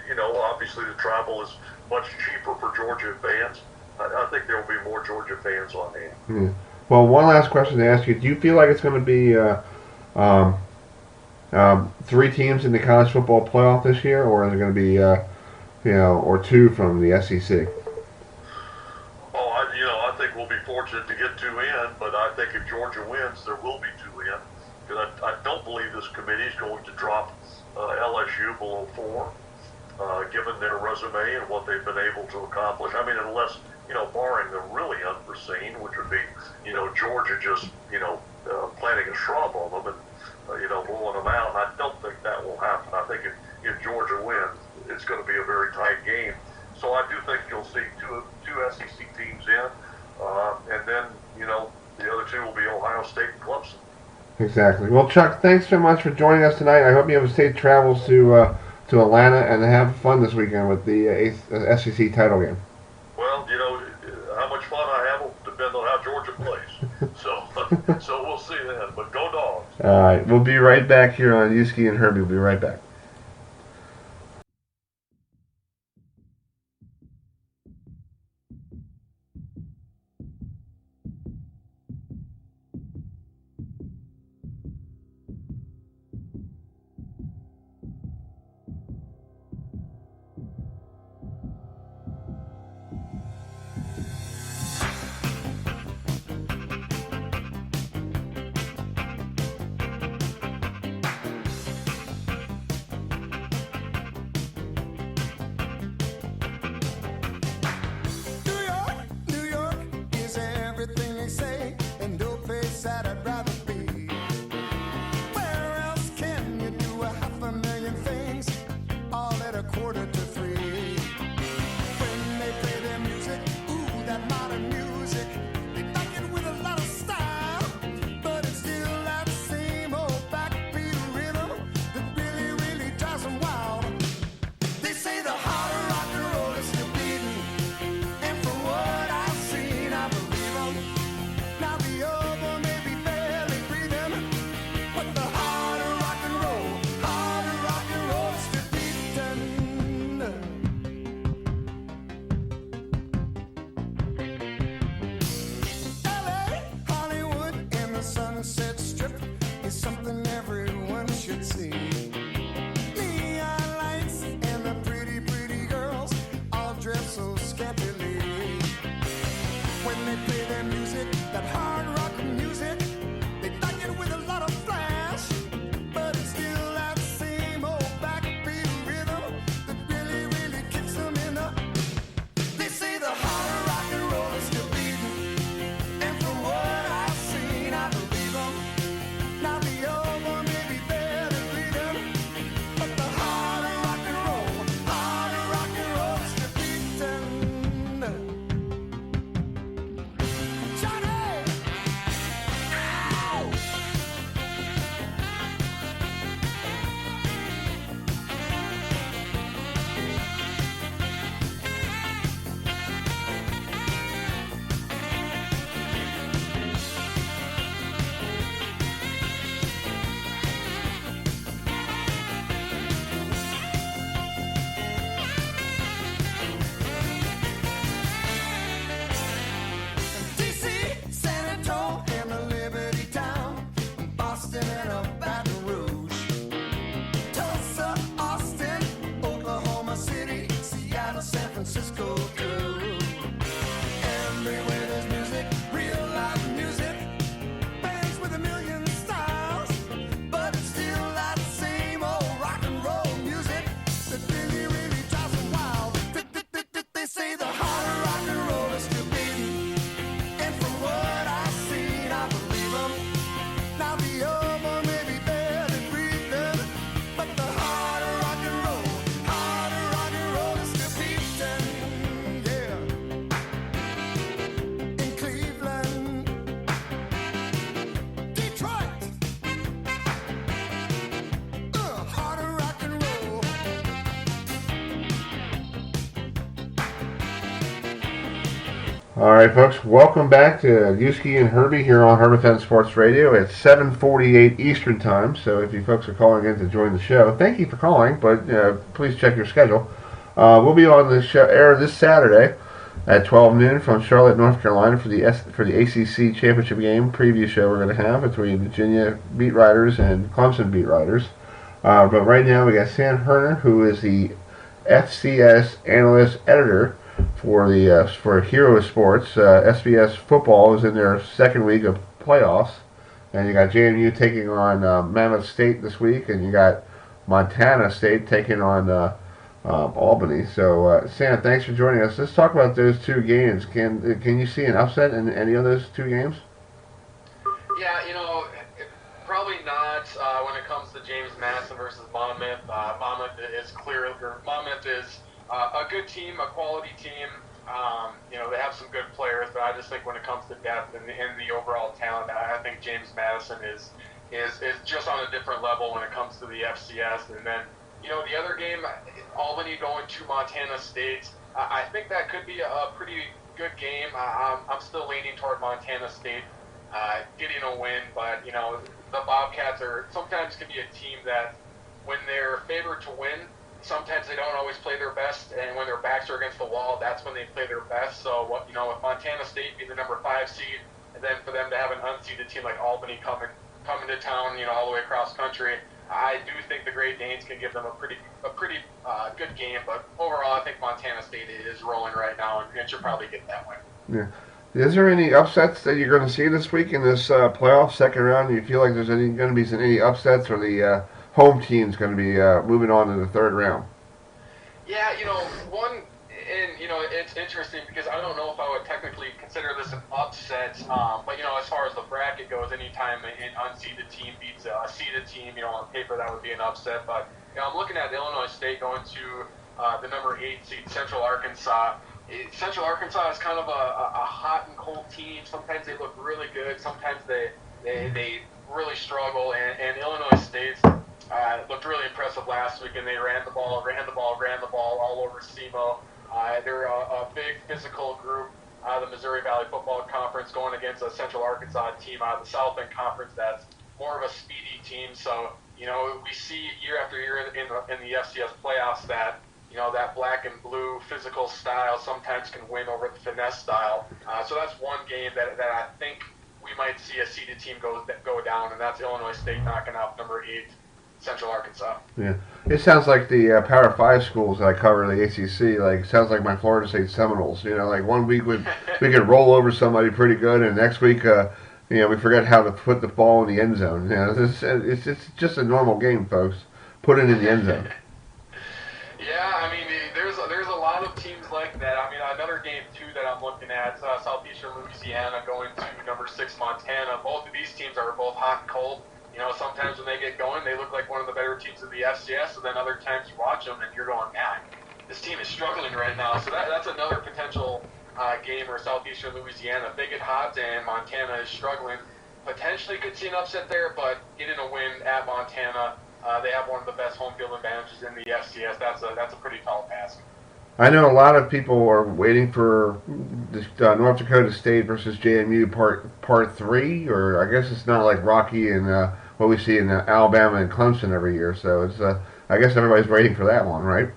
you know, obviously the travel is much cheaper for Georgia fans. I think there will be more Georgia fans on hand. Well, one last question to ask you: do you feel like it's going to be 3 teams in the college football playoff this year, or is it going to be or 2 from the SEC? Oh, I think we'll be fortunate to get 2 in, but I think if Georgia wins, there will be 2 in. Because I don't believe this committee is going to drop LSU below 4, given their resume and what they've been able to accomplish. I mean, unless, barring the really unforeseen, which would be, Georgia just, planting a shrub on them and, blowing them out. And I don't think that will happen. I think if Georgia wins, it's going to be a very tight game. So I do think you'll see two SEC teams in, and then, the other 2 will be Ohio State and Clemson. Exactly. Well, Chuck, thanks so much for joining us tonight. I hope you have safe travels to Atlanta and have fun this weekend with the SEC title game. Well, how much fun I have will depend on how Georgia plays. So we'll see then. But go Dogs. All right. We'll be right back here on Uski and Herbie. We'll be right back. All right, folks, welcome back to Uski and Herbie here on Herbie Fan Sports Radio. It's 7:48 Eastern Time, so if you folks are calling in to join the show, thank you for calling, but please check your schedule. We'll be on the show air this Saturday at 12 noon from Charlotte, North Carolina for the ACC Championship game preview show we're going to have between Virginia beat writers and Clemson beat writers. But right now we got Sam Herner, who is the FCS analyst editor for Hero Sports. SBS football is in their second week of playoffs, and you got JMU taking on Monmouth State this week, and you got Montana State taking on Albany. So, Sam, thanks for joining us. Let's talk about those two games. Can you see an upset in any of those two games? Yeah, probably not when it comes to James Madison versus Monmouth. Monmouth is a good team, a quality team. They have some good players, but I just think when it comes to depth and the overall talent, I think James Madison is just on a different level when it comes to the FCS. And then, the other game, Albany going to Montana State, I think that could be a pretty good game. I'm still leaning toward Montana State getting a win, but, the Bobcats sometimes can be a team that when they're favored to win, sometimes they don't always play their best, and when their backs are against the wall, that's when they play their best. So, with Montana State being the number 5 seed, and then for them to have an unseeded team like Albany coming to town, all the way across country, I do think the Great Danes can give them a pretty good game. But overall, I think Montana State is rolling right now, and should probably get that win. Yeah. Is there any upsets that you're going to see this week in this playoff second round? Do you feel like there's going to be any upsets, or the home team's going to be moving on to the third round? Yeah, it's interesting because I don't know if I would technically consider this an upset, but, as far as the bracket goes, anytime an unseeded team beats a seeded team, on paper that would be an upset. But, I'm looking at Illinois State going to the number 8 seed, Central Arkansas. Central Arkansas is kind of a hot and cold team. Sometimes they look really good. Sometimes they really struggle. And Illinois State looked really impressive last week, and they ran the ball all over SEMO. They're a big physical group, the Missouri Valley Football Conference, going against a Central Arkansas team out of the South End Conference that's more of a speedy team. So, we see year after year in the FCS playoffs that that black and blue physical style sometimes can win over the finesse style. So that's one game that I think we might see a seeded team go down, and that's Illinois State knocking off number 8 Central Arkansas. Yeah, it sounds like the Power 5 schools that I cover in the ACC. Sounds like my Florida State Seminoles. Like one week we could roll over somebody pretty good, and next week we forget how to put the ball in the end zone. It's just a normal game, folks. Put it in the end zone. Yeah, there's a lot of teams like that. Another game too that I'm looking at, Southeastern Louisiana going to number 6 Montana. Both of these teams are both hot and cold. Sometimes when they get going, they look like one of the better teams in the FCS, and then other times you watch them and you're going, man, this team is struggling right now. So that's another potential game where Southeastern Louisiana, if they get hot and Montana is struggling, potentially could see an upset there, but getting a win at Montana, they have one of the best home field advantages in the FCS. That's a pretty tall task. I know a lot of people are waiting for North Dakota State versus JMU part 3, or I guess it's not like Rocky and what we see in Alabama and Clemson every year. So it's I guess everybody's waiting for that one, right?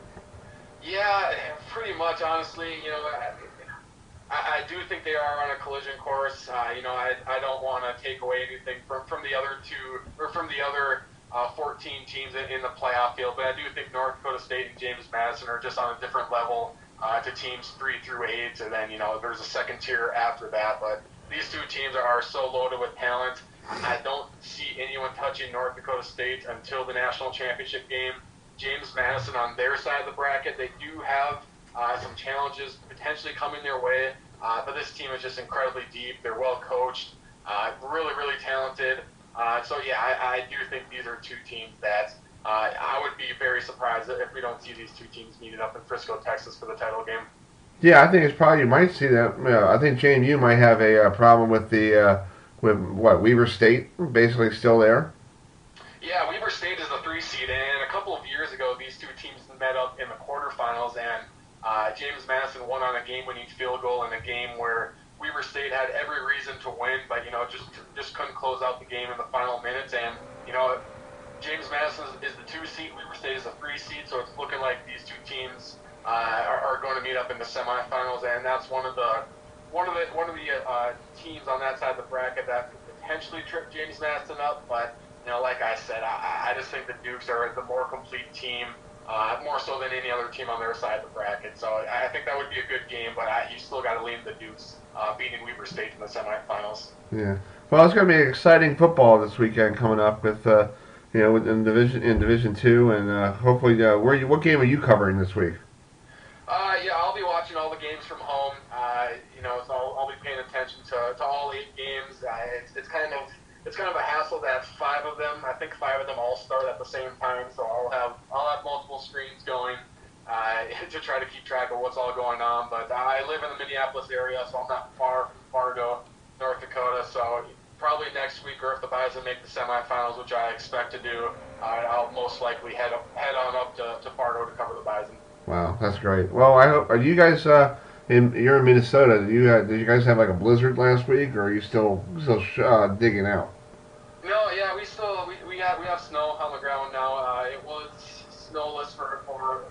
Yeah, pretty much. Honestly, I do think they are on a collision course. I don't want to take away anything from the other two or from the other 14 teams in the playoff field, but I do think North Dakota State and James Madison are just on a different level to teams 3 through 8, and then there's a second tier after that. But these two teams are so loaded with talent. I don't see anyone touching North Dakota State until the national championship game. James Madison on their side of the bracket, they do have some challenges potentially coming their way, but this team is just incredibly deep. They're well coached, really, really talented. So I do think these are two teams that I would be very surprised if we don't see these two teams meeting up in Frisco, Texas for the title game. Yeah, I think it's probably, you might see that. I think JMU might have a problem with Weber State basically still there. Yeah, Weber State is the 3 seed, and a couple of years ago these two teams met up in the quarterfinals, and James Madison won on a game-winning field goal in a game where Weber State had every reason to win, but just couldn't close out the game in the final minutes. And James Madison is the 2 seed, Weber State is the 3 seed, so it's looking like these two teams are going to meet up in the semifinals, and that's one of the teams on that side of the bracket that could potentially trip James Madison up. But like I said, I just think the Dukes are the more complete team, more so than any other team on their side of the bracket. So I think that would be a good game, but you still got to lean the Dukes beating Weber State in the semifinals. Yeah. Well, it's going to be exciting football this weekend coming up with in Division 2, and hopefully, what game are you covering this week? Yeah, I'll be watching all the games from home. So I'll be paying attention to all 8 games. It's kind of a hassle to have 5 of them. I think 5 of them all start at the same time, so I'll have multiple screens going to try to keep track of what's all going on. But I live in the Minneapolis area, so I'm not far from Fargo, North Dakota. So probably next week, or if the Bison make the semifinals, which I expect to do, I'll most likely head on up to Fargo to cover the Bison. Wow, that's great. Well, I hope. Are you guys you're in Minnesota? Did you guys have like a blizzard last week, or are you still digging out? No, yeah, we have snow on the ground now. It was snowless for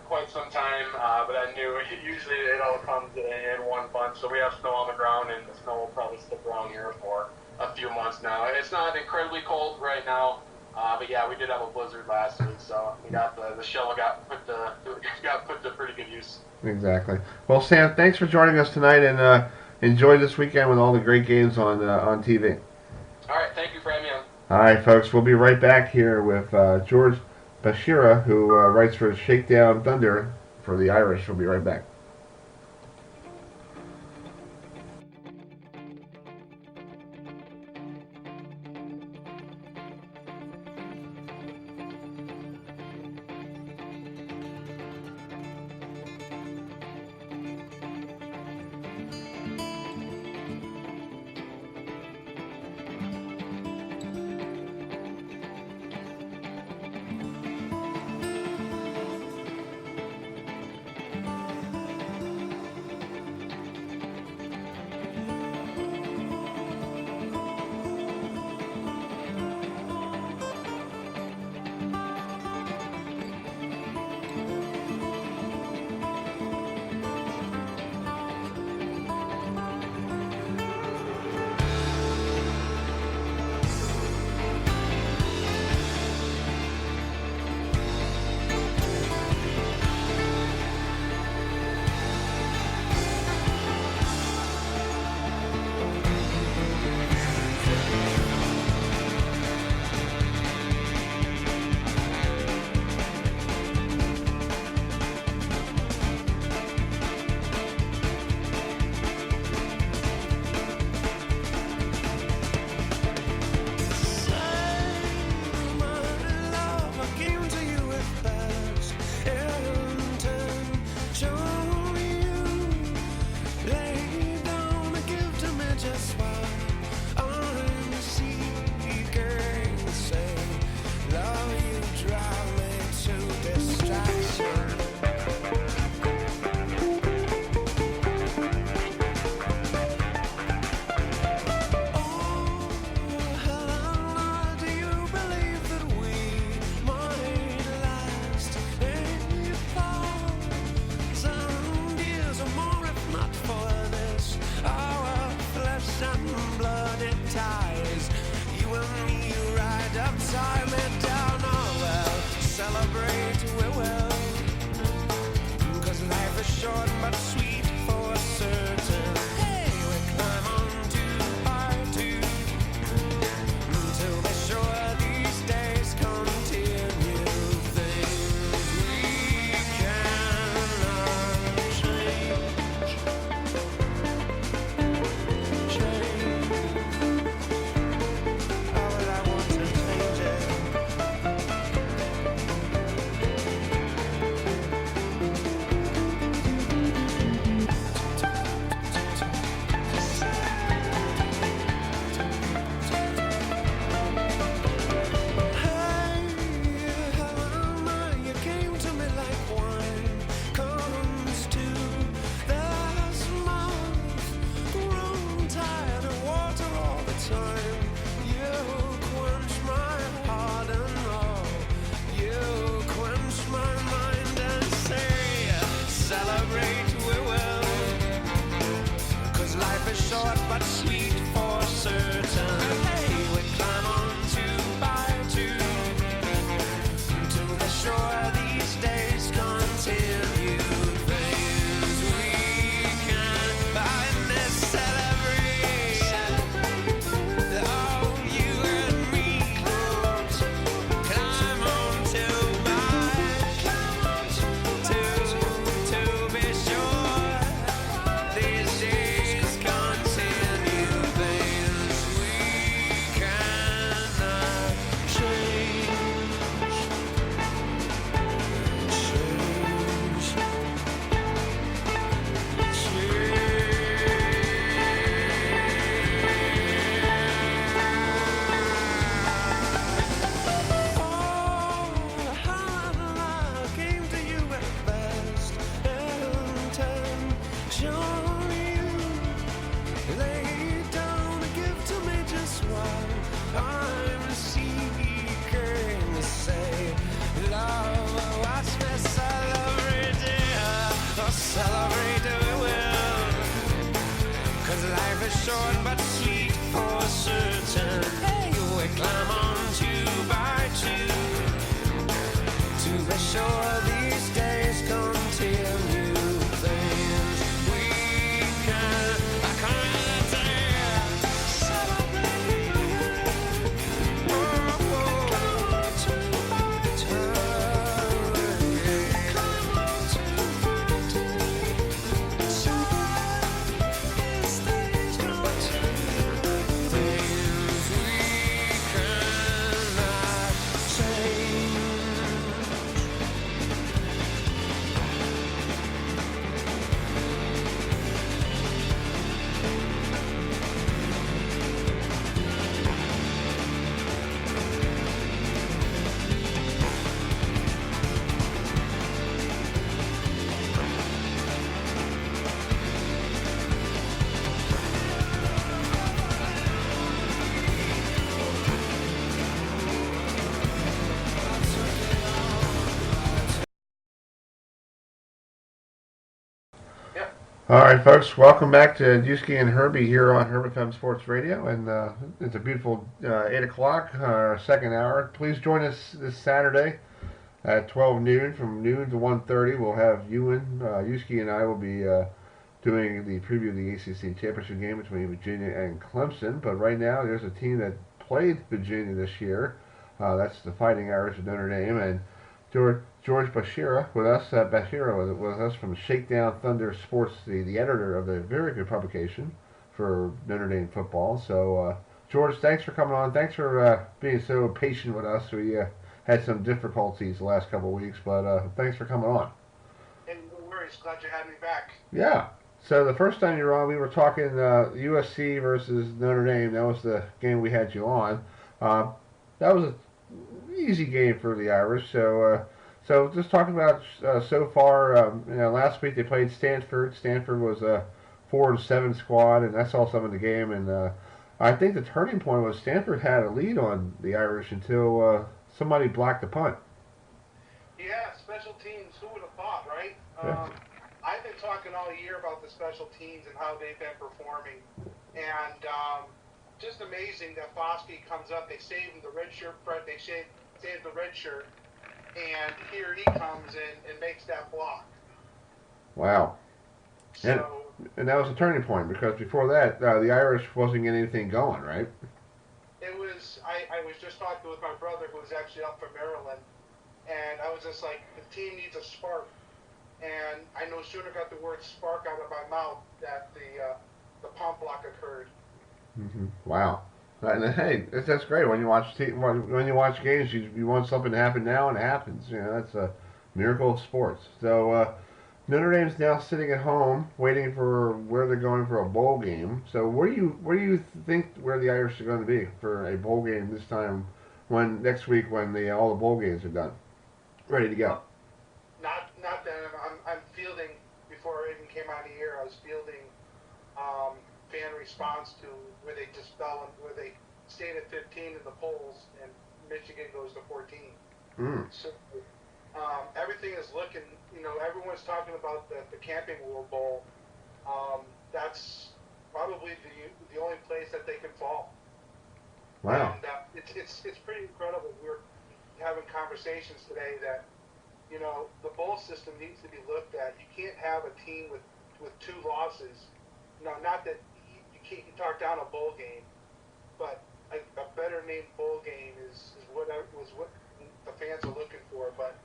quite some time, but I knew usually it all comes in one bunch. So we have snow on the ground, and the snow will probably stick around here for a few months now. It's not incredibly cold right now, but yeah, we did have a blizzard last week, so we got the shovel got put to pretty good use. Exactly. Well, Sam, thanks for joining us tonight, and enjoy this weekend with all the great games on TV. All right, thank you for having me on. All right, folks, we'll be right back here with George Bashira, who writes for Shakedown Thunder for the Irish. We'll be right back. Oh, well, I want to change it. is short but sweet for certain. Hey, we climb on 2 by 2 to be sure these days continue. Things we can celebrate. Climb on 2 by 2. Climb on 2 by 2. So these days continue. Things we cannot change. All right, folks, welcome back to Uski and Herbie here on Herbie FM Sports Radio, and it's a beautiful 8 o'clock, second hour. Please join us this Saturday at 12 noon, from noon to 1:30. We'll have Ewan, Uski and I will be doing the preview of the ACC championship game between Virginia and Clemson, but right now there's a team that played Virginia this year. That's the Fighting Irish of Notre Dame, and George Bashira with us. With us from Shakedown Thunder Sports, the editor of the very good publication for Notre Dame football. So, George, thanks for coming on. Thanks for being so patient with us. We had some difficulties the last couple of weeks, but thanks for coming on. Hey, no worries. Glad you had me back. Yeah. So the first time you were on, we were talking USC versus Notre Dame. That was the game we had you on. That was an easy game for the Irish. So just talking about so far, last week they played Stanford. Stanford was a 4-7 squad, and I saw some of the game. And I think the turning point was Stanford had a lead on the Irish until somebody blocked the punt. Yeah, special teams. Who would have thought, right? Yeah. I've been talking all year about the special teams and how they've been performing, and just amazing that Foskey comes up. They save him the red shirt front. They save the red shirt. And here he comes in and makes that block. Wow. So, and that was a turning point, because before that, the Irish wasn't getting anything going, right? it was, I was just talking with my brother who was actually up from Maryland, and I was just like, the team needs a spark. And I no sooner got the word spark out of my mouth that the pump block occurred. Mm-hmm. Wow. And hey, that's great. When you watch games, you want something to happen now, and it happens. That's a miracle of sports. So Notre Dame's now sitting at home, waiting for where they're going for a bowl game. So where do you think where the Irish are going to be for a bowl game this time, next week when all the bowl games are done, ready to go? Not that I'm fielding, before I even came out of here, I was fielding fan response to where they just fell and where they stayed at 15 in the polls, and Michigan goes to 14. So everything is looking, everyone's talking about the Camping World Bowl. That's probably the only place that they can fall. Wow. And it's pretty incredible. We were having conversations today that the bowl system needs to be looked at. You can't have a team with 2 losses. Not that you talk down a bowl game, but a better named bowl game is what the fans are looking for. But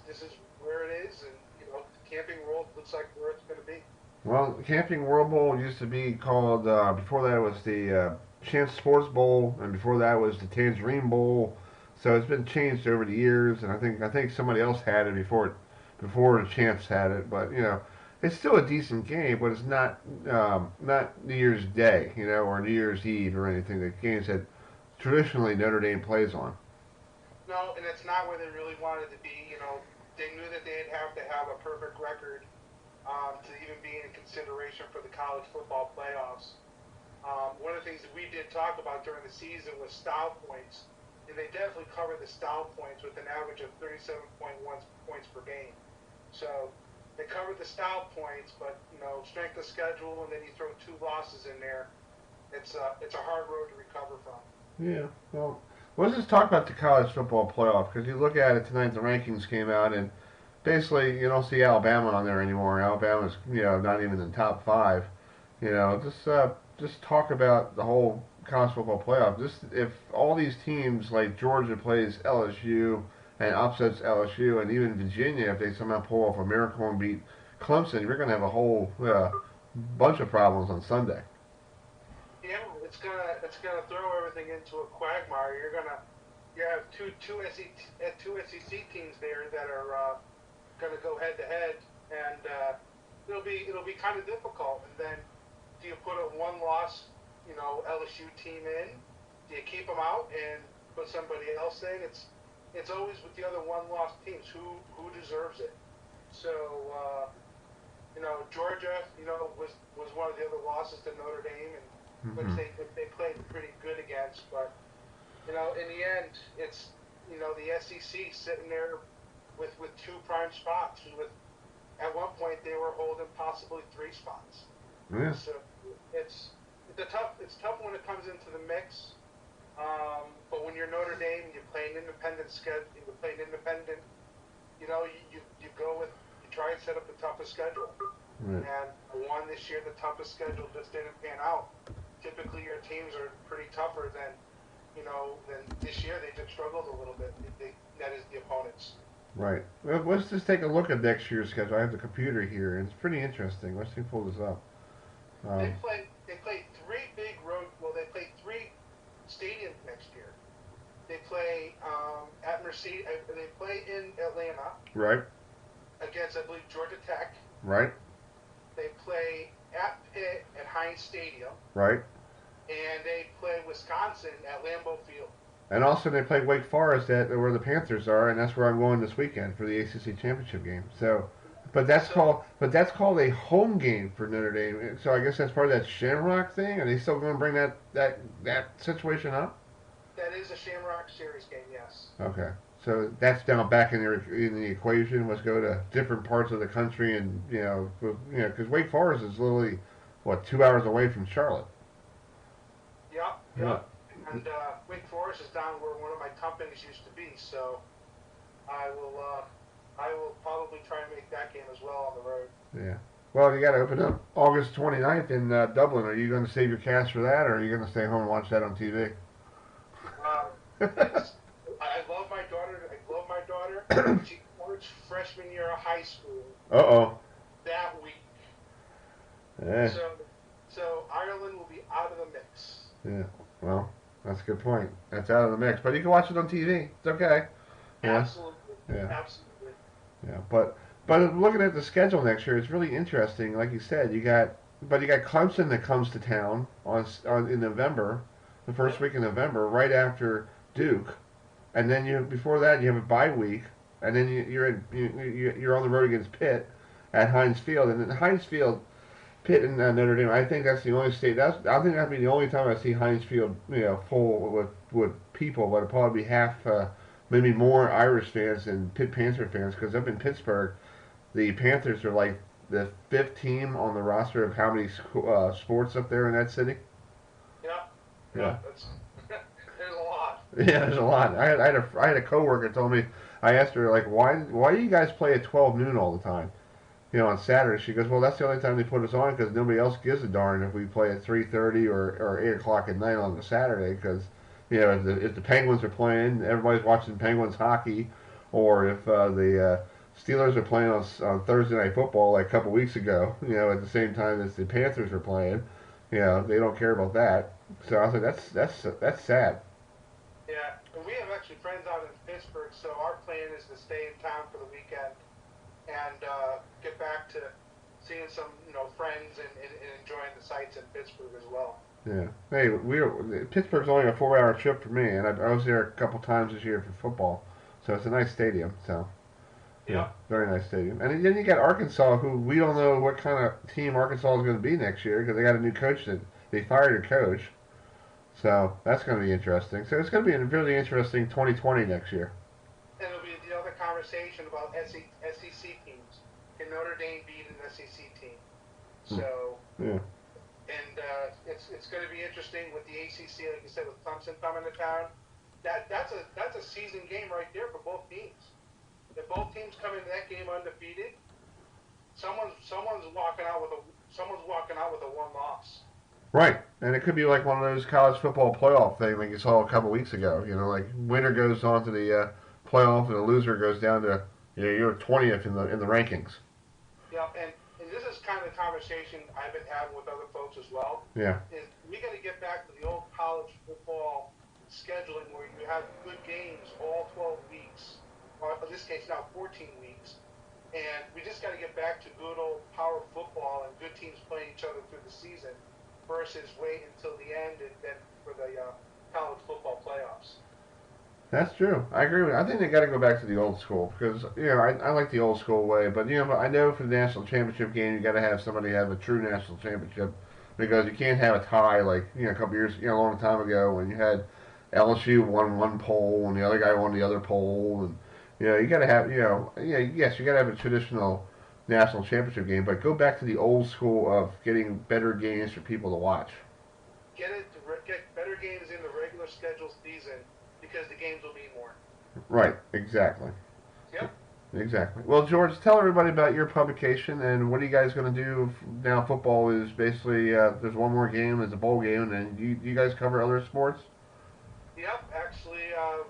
this is where it is, and Camping World looks like where it's going to be. Well, the Camping World Bowl used to be called. Before that, it was the Chance Sports Bowl, and before that was the Tangerine Bowl. So it's been changed over the years, and I think somebody else had it before the Chance had it. But it's still a decent game, but it's not New Year's Day, or New Year's Eve or anything. The games that traditionally Notre Dame plays on. No, and it's not where they really wanted to be. They knew that they'd have to have a perfect record to even be in consideration for the college football playoffs. One of the things that we did talk about during the season was style points, and they definitely covered the style points with an average of 37.1 points per game. So they covered the style points, but strength of schedule, and then you throw 2 losses in there. It's a hard road to recover from. Yeah. Well, let's just talk about the college football playoff, because you look at it tonight. The rankings came out, and basically you don't see Alabama on there anymore. Alabama's not even in the top 5. Just talk about the whole college football playoff. Just if all these teams like Georgia plays LSU and upsets LSU, and even Virginia, if they somehow pull off a miracle and beat Clemson, you're going to have a whole bunch of problems on Sunday. Yeah, it's gonna throw everything into a quagmire. You have two SEC teams there that are gonna go head to head, and it'll be kind of difficult. And then, do you put a 1-loss LSU team in? Do you keep them out and put somebody else in? It's always with the other 1-loss teams who deserves it. So Georgia was one of the other losses to Notre Dame, and which they played pretty good against. But in the end, it's the SEC sitting there with 2 prime spots, and at one point they were holding possibly 3 spots. Yeah. So it's tough when it comes into the mix. But when you're Notre Dame, you play an independent schedule. You play an independent. You try and set up the toughest schedule. Right. And the one this year, the toughest schedule just didn't pan out. Typically, your teams are pretty tougher than this year. They just struggled a little bit. That is the opponents. Right. Well, let's just take a look at next year's schedule. I have the computer here, and it's pretty interesting. Let's see, pull this up. They play 3 big road. Well, they play 3 stadiums next year. They play at Mercedes. They play in Atlanta. Right. Against, I believe, Georgia Tech. Right. They play at Pitt at Heinz Stadium. Right. And they play Wisconsin at Lambeau Field. And also they play Wake Forest at where the Panthers are, and that's where I'm going this weekend for the ACC championship game. So, but that's called a home game for Notre Dame. So I guess that's part of that Shamrock thing. Are they still going to bring that situation up? That is a Shamrock Series game, yes. Okay. So that's now back in the equation. Let's go to different parts of the country, and because Wake Forest is literally 2 hours away from Charlotte. Yep. Yeah. And Wake Forest is down where one of my companies used to be, so I will probably try and make that game as well on the road. Yeah. Well, you got to open up August 29th in Dublin. Are you going to save your cash for that, or are you going to stay home and watch that on TV? I love my daughter. She starts freshman year of high school. Uh-oh. That week. Yeah. So Ireland will be out of the mix. Yeah. Well, that's a good point. That's out of the mix, but you can watch it on TV. It's okay. Yeah. Absolutely. Yeah. Absolutely. Yeah. But looking at the schedule next year, it's really interesting. Like you said, you got Clemson that comes to town in November, the first week in November, right after Duke. And then before that you have a bye week, and then you're on the road against Pitt at Heinz Field, and then Heinz Field, Pitt and Notre Dame. I think that's the only state. I think that'd be the only time I see Heinz Field full with people, but it'd probably be half, maybe more Irish fans than Pitt Panther fans, because up in Pittsburgh, the Panthers are like the 5th team on the roster of how many sports up there in that city. Yeah. There's a lot. Yeah, there's a lot. I had a coworker told me. I asked her, like, why do you guys play at 12 noon all the time? On Saturday. She goes, well, that's the only time they put us on, because nobody else gives a darn if we play at 3:30 or 8 o'clock at night on the Saturday, because if the Penguins are playing, everybody's watching Penguins hockey, or if the Steelers are playing on Thursday Night Football like a couple weeks ago, at the same time as the Panthers are playing, they don't care about that. So I was like, that's sad. Yeah, and we have actually friends out in Pittsburgh, so our plan is to stay in town for the weekend and get back to seeing some friends and enjoying the sights in Pittsburgh as well. Yeah. Hey, Pittsburgh's only a 4-hour trip for me, and I was there a couple times this year for football, so it's a nice stadium. So yeah, very nice stadium. And then you got Arkansas, who we don't know what kind of team Arkansas is going to be next year, because they got a new coach that they fired a coach. So that's going to be interesting. So it's going to be a really interesting 2020 next year. And it'll be the other conversation about SEC teams. and Notre Dame beat an SEC team. So, Yeah. and it's going to be interesting with the ACC, like you said, with Clemson coming to town. That's a season game right there for both teams. If both teams come into that game undefeated, someone's walking out with a one loss. Right, and it could be like one of those college football playoff things like you saw a couple weeks ago. You know, like winner goes on to the playoff, and the loser goes down to you're 20th in the rankings. Yeah, and this is kind of the conversation I've been having with other folks as well. Yeah. Is we got to get back to the old college football scheduling where you have good games all 12 weeks, or in this case now 14 weeks, and we just got to get back to good old power football and good teams playing each other through the season versus wait until the end and then for the college football playoffs. That's true. I agree with you. I think they got to go back to the old school because I like the old school way, but I know for the national championship game you got to have somebody have a true national championship because you can't have a tie like a couple years a long time ago when you had LSU won one poll and the other guy won the other poll, and you got to have yes, you got to have a traditional national championship game, but go back to the old school of getting better games for people to watch. Get better games in the regular schedule season because the games will mean more. Right, exactly. Yep. Exactly. Well, George, tell everybody about your publication and what are you guys going to do now? Football is basically there's one more game, there's a bowl game, and then you guys cover other sports. Yep, actually,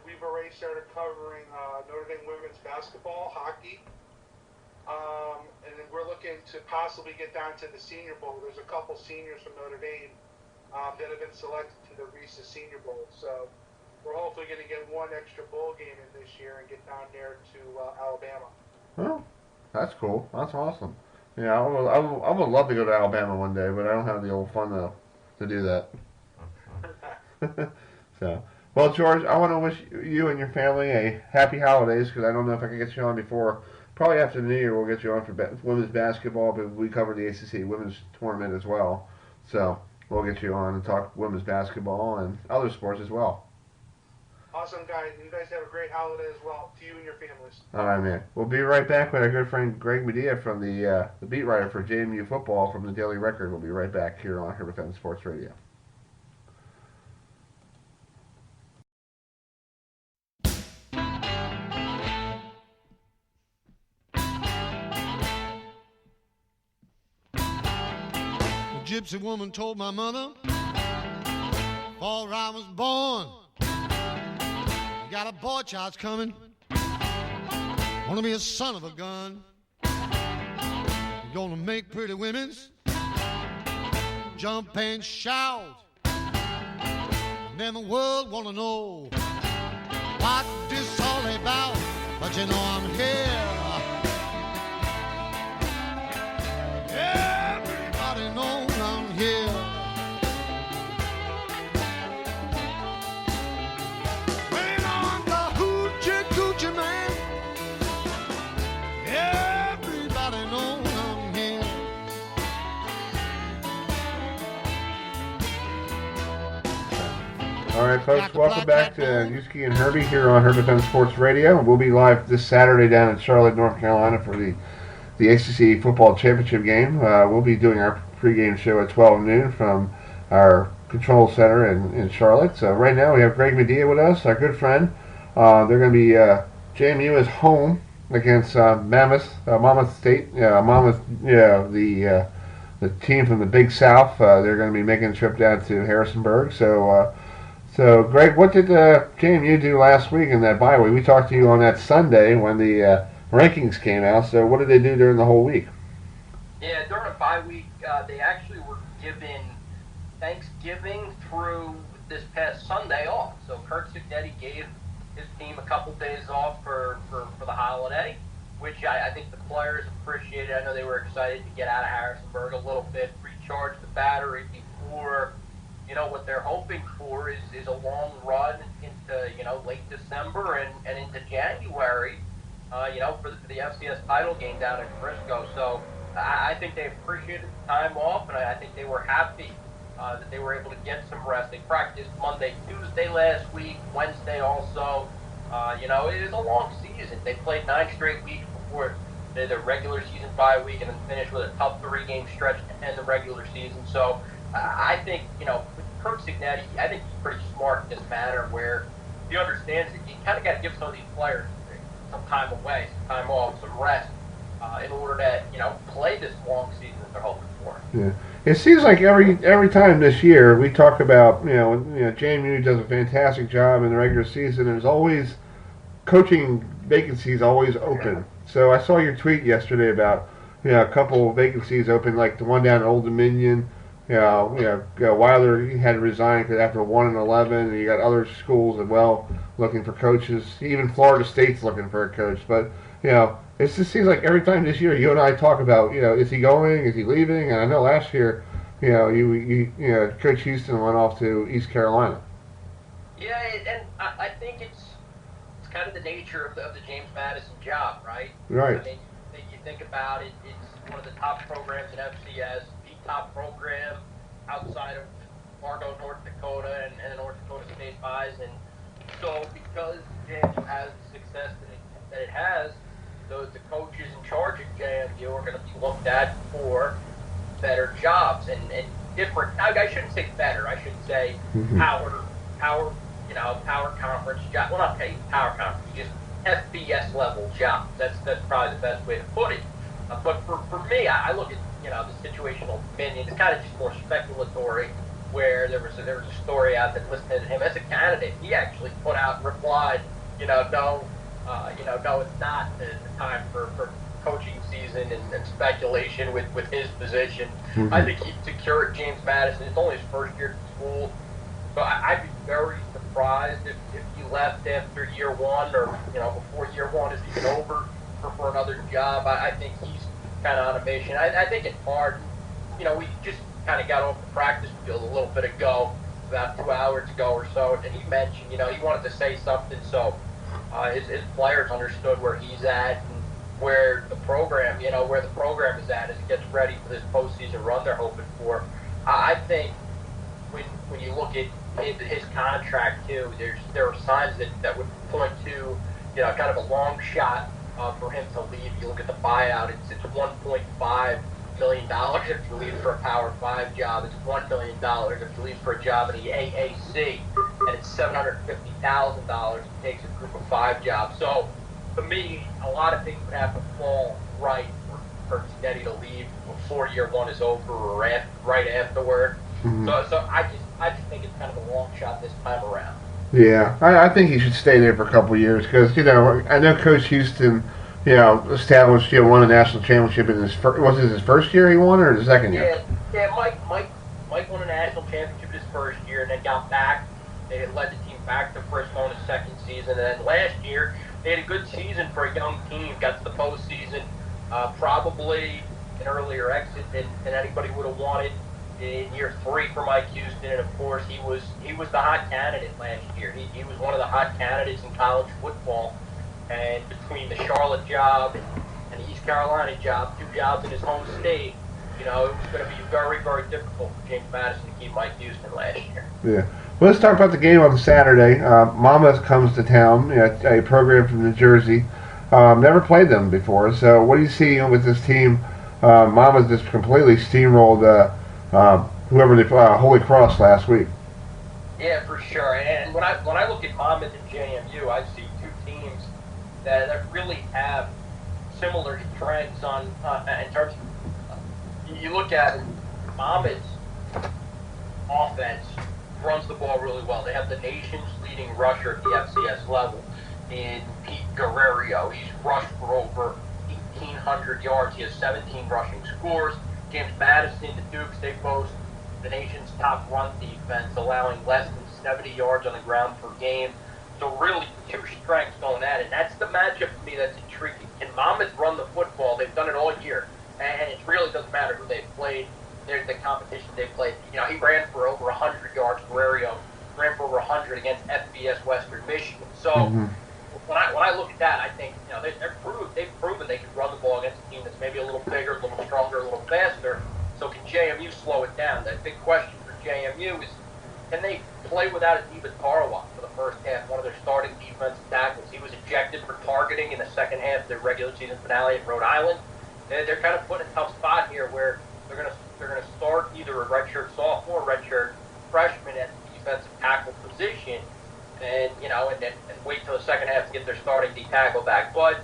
we've already started covering Notre Dame women's basketball, hockey, and then we're looking to possibly get down to the Senior Bowl. There's a couple seniors from Notre Dame that have been selected to the Reese's Senior Bowl, so we're hopefully going to get one extra bowl game in this year and get down there to Alabama. Oh, that's cool. That's awesome. Yeah, I would love to go to Alabama one day, but I don't have the old fun to do that. So. Well, George, I want to wish you and your family a happy holidays because I don't know if I can get you on before. Probably after the New Year, we'll get you on for women's basketball, but we cover the ACC women's tournament as well. So we'll get you on and talk women's basketball and other sports as well. Awesome, guys. You guys have a great holiday as well to you and your families. All right, man. We'll be right back with our good friend Greg Medea from the beat writer for JMU football from the Daily Record. We'll be right back here on Herbie Fenton Sports Radio. Gypsy woman told my mother, before I was born, you got a boy child's coming, wanna be a son of a gun. You're gonna make pretty women's jump and shout, and then the world wanna know what this all about, but you know I'm here. Everybody knows I'm here. When I'm the hoochie coochie man, everybody knows I'm here. All right, folks, welcome back to Uski and Herbie here on Herbie Fenton Sports Radio. We'll be live this Saturday down in Charlotte, North Carolina for the ACC football championship game. We'll be doing our pregame show at 12 noon from our control center in Charlotte. So right now we have Greg Medea with us, our good friend. They're going to be JMU is home against Monmouth State. Monmouth, the team from the Big South. They're going to be making a trip down to Harrisonburg. So Greg, what did JMU do last week in that bye week? We talked to you on that Sunday when the rankings came out. So what did they do during the whole week? Yeah, during a bye week, they actually were given Thanksgiving through this past Sunday off. So Kurt Cignetti gave his team a couple days off for the holiday, which I think the players appreciated. I know they were excited to get out of Harrisonburg a little bit, recharge the battery before, what they're hoping for is a long run into, late December and into January, for the FCS title game down in Frisco. So I think they appreciated the time off, and I think they were happy that they were able to get some rest. They practiced Monday, Tuesday last week, Wednesday also. It is a long season. They played 9 straight weeks before the regular season bye week and then finish with a tough 3-game stretch to end the regular season. So I think, with Kirk Cignetti, I think he's pretty smart in this matter where he understands that you kind of got to give some of these players some time away, some time off, some rest in order to, play this long season that they're hoping for. Yeah. It seems like every time this year we talk about, JMU does a fantastic job in the regular season. There's always coaching vacancies always open. So I saw your tweet yesterday about a couple of vacancies open, like the one down at Old Dominion. Weiler had to resign after 1-11, and you got other schools as well looking for coaches. Even Florida State's looking for a coach. But it just seems like every time this year you and I talk about is he going, is he leaving? And I know last year Coach Houston went off to East Carolina. Yeah, and I think it's kind of the nature of the James Madison job, right? Right. I mean, you think about it, it's one of the top programs in FCS, the top program outside of Fargo, North Dakota, and the North Dakota State Buys. And so because JMU has the success that it has, the coaches in charge of JMU are going to be looked at for better jobs and different. I shouldn't say better. I should say power conference job. Well, not power conference, just FBS level jobs. That's probably the best way to put it. But for me, I look at the situational opinion. It's kind of just more speculatory. Where there was a story out that listed him as a candidate. He actually put out and replied, no, it's not the time for coaching season and speculation with his position. I think he's secure at James Madison. It's only his first year at school. So I'd be very surprised if he left after year one or, before year one is even over for another job. I think he's kind of on a mission. I think it's hard. We just kind of got off the practice field a little bit ago, about 2 hours ago or so, and he mentioned, he wanted to say something so his players understood where he's at and where the program, where the program is at as it gets ready for this postseason run they're hoping for. I think when you look at his contract too, there are signs that would point to kind of a long shot for him to leave. You look at the buyout; it's $1.5 million if you leave for a Power 5 job. It's $1 million if you leave for a job in the AAC, and it's $750,000 if it takes a Group of 5 job. So, to me, a lot of things would have to fall right for Cignetti to leave before year one is over or right afterward. So I just think it's kind of a long shot this time around. Yeah, I think he should stay there for a couple of years because I know Coach Houston, established won a national championship in was it his first year he won or his second year? Yeah. Mike won a national championship his first year and then got back. They had led the team back to Frisco in his second season, and then last year they had a good season for a young team. Got to the postseason, probably an earlier exit than anybody would have wanted. In year 3 for Mike Houston, and of course he was the hot candidate last year. He was one of the hot candidates in college football, and between the Charlotte job and the East Carolina job, 2 jobs in his home state, it was going to be very, very difficult for James Madison to keep Mike Houston last year. Yeah. Well, let's talk about the game on Saturday. Monmouth comes to town, a program from New Jersey. Never played them before, so what do you see with this team? Monmouth just completely steamrolled whoever they Holy Cross last week. Yeah, for sure. And when I look at Monmouth and JMU, I see 2 teams that really have similar trends on in terms of you look at Monmouth's offense runs the ball really well. They have the nation's leading rusher at the FCS level in Pete Guerrero. He's rushed for over 1,800 yards. He has 17 rushing scores. James Madison, the Dukes, they boast the nation's top run defense, allowing less than 70 yards on the ground per game. So really 2 strengths going at it. And that's the matchup for me that's intriguing. Can Monmouth run the football? They've done it all year. And it really doesn't matter who they've played. There's the competition they've played. He ran for over 100 yards. Guerrero ran for over 100 against FBS Western Michigan. So when I look at that, I think they've proven they can run the ball against a team that's maybe a little bigger, a little stronger, a little faster. So can JMU slow it down? The big question for JMU is, can they play without a Diva Tarawa for the first half, one of their starting defensive tackles? He was ejected for targeting in the second half of their regular season finale at Rhode Island. They're kind of put in a tough spot here where they're gonna start either a redshirt sophomore, or redshirt freshman at the defensive tackle position, and wait till the second half to get their starting D tackle back. But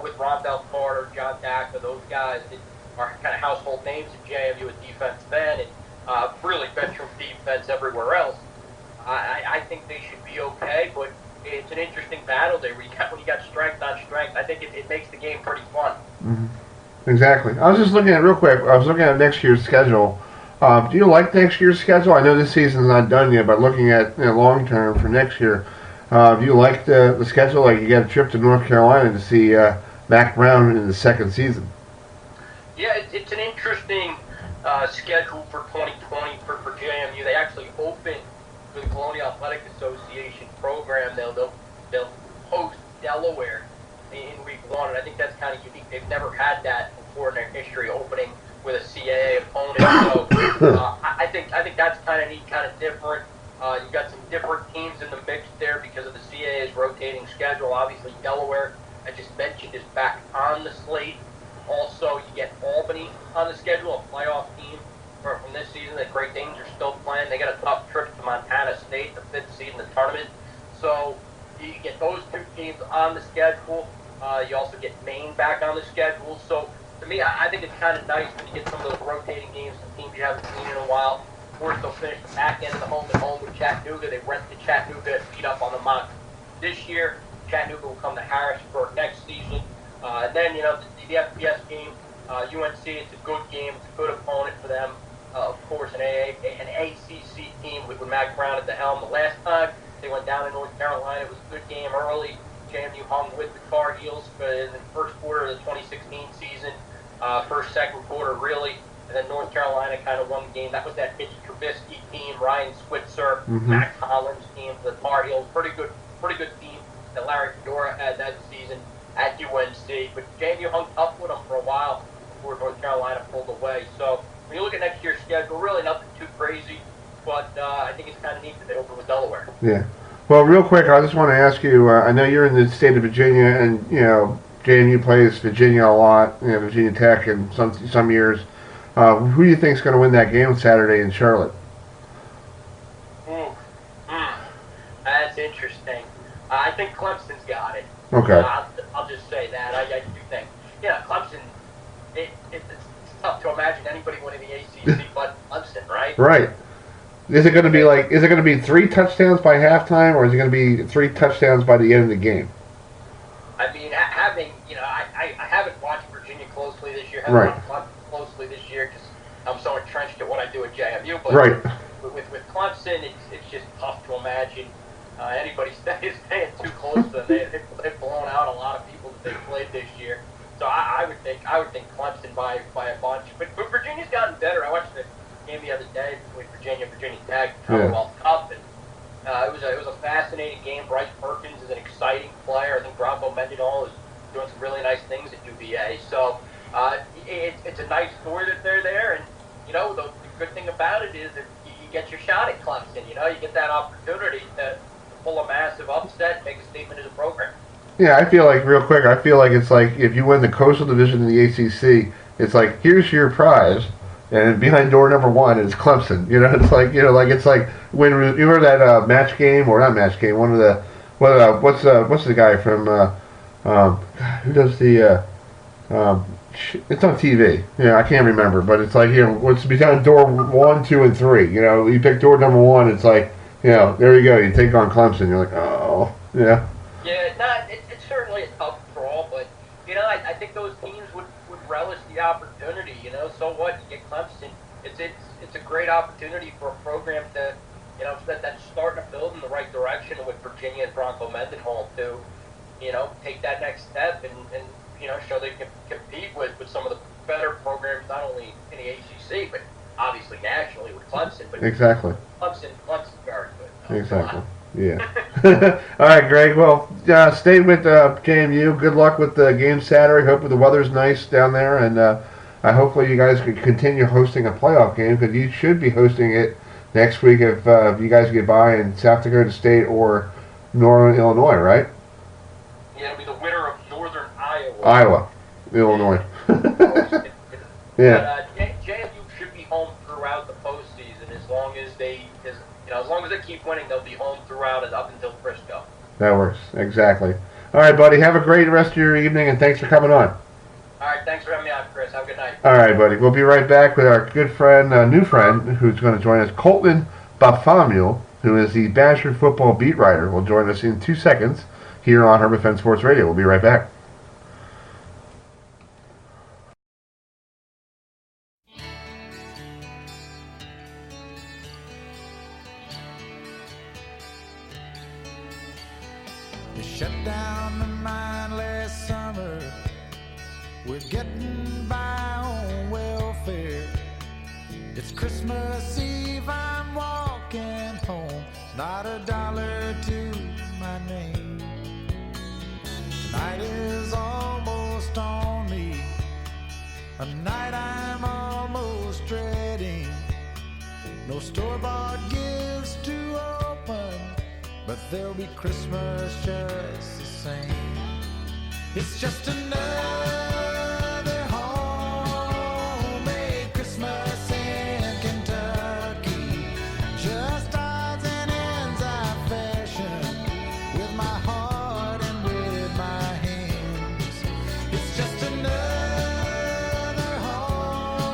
with Rondell Carter, John Dacca, those guys that are kind of household names at JMU at defensive end, and really veteran defense everywhere else. I think they should be okay, but it's an interesting battle there when you got strength on strength. I think it makes the game pretty fun. Mm-hmm. Exactly. I was just looking at real quick. I was looking at next year's schedule. Do you like next year's schedule? I know this season's not done yet, but looking at long term for next year, do you like the schedule? Like you got a trip to North Carolina to see Mac Brown in the second season. Yeah, it's an interesting schedule for 2020 for JMU. They actually opened for the Colonial Athletic Association program. They'll host Delaware in week 1, and I think that's kind of unique. They've never had that before in their history, opening with a CAA opponent. So I think that's kind of neat, kind of different. You've got some different teams in the mix there because of the CAA's rotating schedule. Obviously, Delaware, I just mentioned, is back on the slate. Also, you get Albany on the schedule, a playoff team from this season. The Great Danes are still playing. They got a tough trip to Montana State, the 5th seed in the tournament. So you get those two teams on the schedule. You also get Maine back on the schedule. So to me, I think it's kind of nice when you get some of those rotating games, some teams you haven't seen in a while. Of course, they'll finish the back end of the home and home with Chattanooga. They went to Chattanooga, beat up on the Mont this year. Chattanooga will come to Harrisburg next season. And then, the FBS game, UNC, it's a good game. It's a good opponent for them. Of course, an ACC team with Mac Brown at the helm. The last time they went down to North Carolina, it was a good game early. JMU hung with the Tar Heels in the first quarter of the 2016 season, second quarter really, and then North Carolina kind of won the game. That was that Mitch Trubisky team, Ryan Switzer, Matt Collins team, the Tar Heels, pretty good team that Larry Fedora had that season at UNC. But JMU hung tough with them for a while before North Carolina pulled away. So when you look at next year's schedule, really nothing too crazy, but I think it's kind of neat that they open with Delaware. Yeah. Well, real quick, I just want to ask you, I know you're in the state of Virginia, and, JMU plays Virginia a lot, Virginia Tech in some years. Who do you think is going to win that game Saturday in Charlotte? That's interesting. I think Clemson's got it. Okay. I'll just say that. I do think. Clemson, it's tough to imagine anybody winning the ACC but Clemson, right? Right. Is it going to be 3 touchdowns by halftime, or is it going to be 3 touchdowns by the end of the game? I mean, I haven't watched Virginia closely this year. Right. Haven't watched closely this year because I'm so entrenched at what I do at JMU. But right. With Clemson, it's just tough to imagine anybody staying too close to them. They've blown out a lot of people that they've played this year. So I would think Clemson by a bunch. But Virginia's gotten better. I watched the game the other day between Virginia Tech, Commonwealth Cup, and it was a fascinating game. Bryce Perkins is an exciting player. I think Bronco Mendenhall is doing some really nice things at UVA. So it's a nice story that they're there, and the good thing about it is that you get your shot at Clemson. You get that opportunity to pull a massive upset, make a statement as a program. Yeah, I feel like it's like if you win the Coastal Division in the ACC, it's like here's your prize. And behind door number 1 is Clemson. It's like when you remember that match game, or not match game. One of the what's the guy from who does the it's on TV. I can't remember, but it's like what's behind door 1, 2, and 3. You pick door number 1. It's like there you go. You take on Clemson. You're like oh yeah. Yeah, it's certainly a tough draw, but I think those teams would relish the opportunity. So what? You get Clemson. It's a great opportunity for a program to, that's starting to build in the right direction with Virginia and Bronco Mendenhall to, take that next step and show they can compete with some of the better programs, not only in the ACC, but obviously nationally with Clemson. But exactly. Clemson's very good. Exactly. Yeah. All right, Greg. Well, stay with JMU. Good luck with the game Saturday. Hope the weather's nice down there, and hopefully you guys can continue hosting a playoff game because you should be hosting it next week if you guys get by in South Dakota State or Northern Illinois, right? Yeah, it'll be the winner of Northern Iowa. Illinois. Yeah. But JMU should be home throughout the postseason as long as they keep winning. They'll be home throughout it up until Frisco. That works exactly. All right, buddy. Have a great rest of your evening, and thanks for coming on. All right, thanks for having me on, Chris. Have a good night. All right, buddy. We'll be right back with our good friend, new friend, who's going to join us, Colton Bartholomew, who is the Badger football beat writer. Will join us in 2 seconds here on Herbie Fence Sports Radio. We'll be right back. They shut down the mine last summer. We're getting by on welfare. It's Christmas Eve, I'm walking home. Not a dollar to my name. Tonight is almost on me. A night I'm almost dreading. No store-bought gifts to open, but there'll be Christmas just the same. It's just another homemade Christmas in Kentucky. Just odds and ends I fashion with my heart and with my hands. It's just another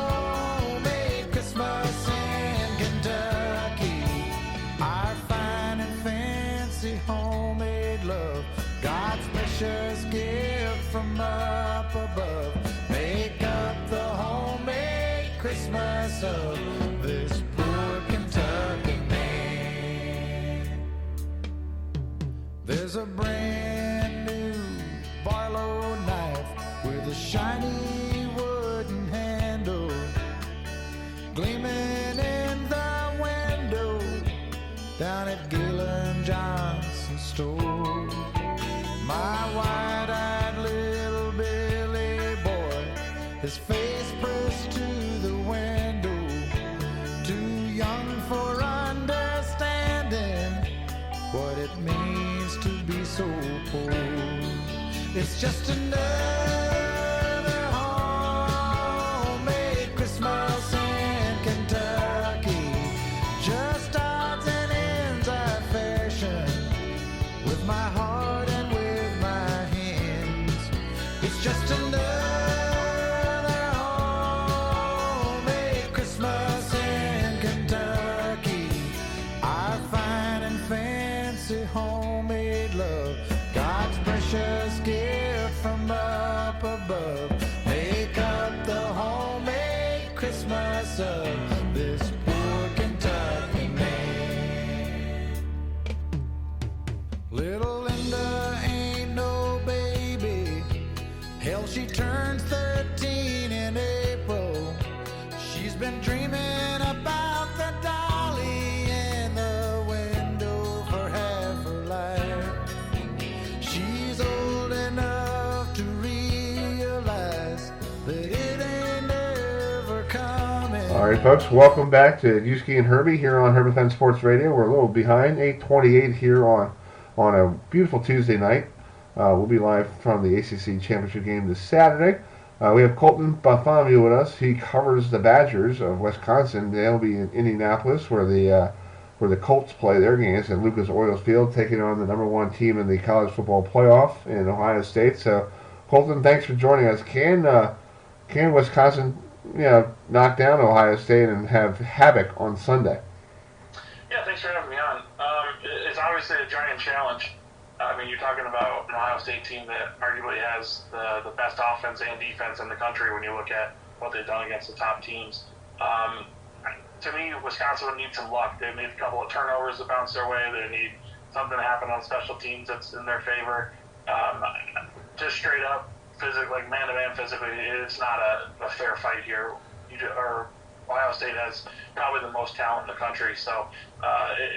homemade Christmas in Kentucky. Our fine and fancy homemade love, God's precious gift from up above. Make up the homemade Christmas of this poor Kentucky man. There's a brand new Barlow knife with a shiny wooden handle gleaming in the window down at Galen Johnson's store. My wide-eyed little Billy boy, his face pressed to the window, too young for understanding what it means to be so poor. It's just another homemade Christmas in Kentucky. Just odds and ends I fashion with my heart and with my hands. It's just another homemade Christmas in Kentucky. Our fine and fancy homemade love, God's precious gift from up above. Make up the homemade Christmas of this poor Kentucky man. Little Linda ain't no baby. Hell, she turns 13 in April. She's been dreaming about the dolly in the window for half her life. She's old enough to realize that it ain't ever coming. All right, folks, welcome back to Uski and Herbie here on Herbie Fence Sports Radio. We're a little behind, 8:28 here on a beautiful Tuesday night. We'll be live from the ACC Championship game this Saturday. We have Colton Bartholomew with us. He covers the Badgers of Wisconsin. They'll be in Indianapolis where the Colts play their games at Lucas Oil Field, taking on the number one team in the college football playoff in Ohio State. So, Colton, thanks for joining us. Can Wisconsin, knock down Ohio State and have havoc on Sunday? Yeah, thanks for having me on. It's obviously a giant challenge. I mean, you're talking about an Ohio State team that arguably has the best offense and defense in the country when you look at what they've done against the top teams. To me, Wisconsin would need some luck. They need a couple of turnovers to bounce their way. They need something to happen on special teams that's in their favor. Just straight up, physically, like man-to-man physically, it's not a fair fight here. Ohio State has probably the most talent in the country. So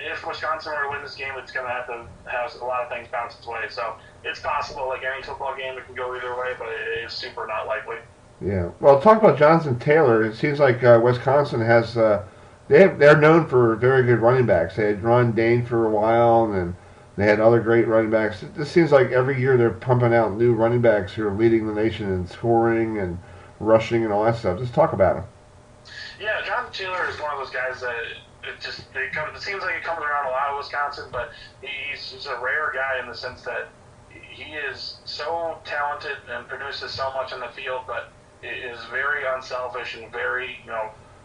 if Wisconsin were to win this game, it's going to have a lot of things bounce its way. So it's possible, like any football game, it can go either way, but it's super not likely. Yeah. Well, talk about Jonathan Taylor. It seems like Wisconsin has they're known for very good running backs. They had Ron Dane for a while, and then they had other great running backs. It just seems like every year they're pumping out new running backs who are leading the nation in scoring and rushing and all that stuff. Just talk about them. Yeah, Jonathan Taylor is one of those guys that it seems like it comes around a lot in Wisconsin, but he's a rare guy in the sense that he is so talented and produces so much on the field, but is very unselfish and very,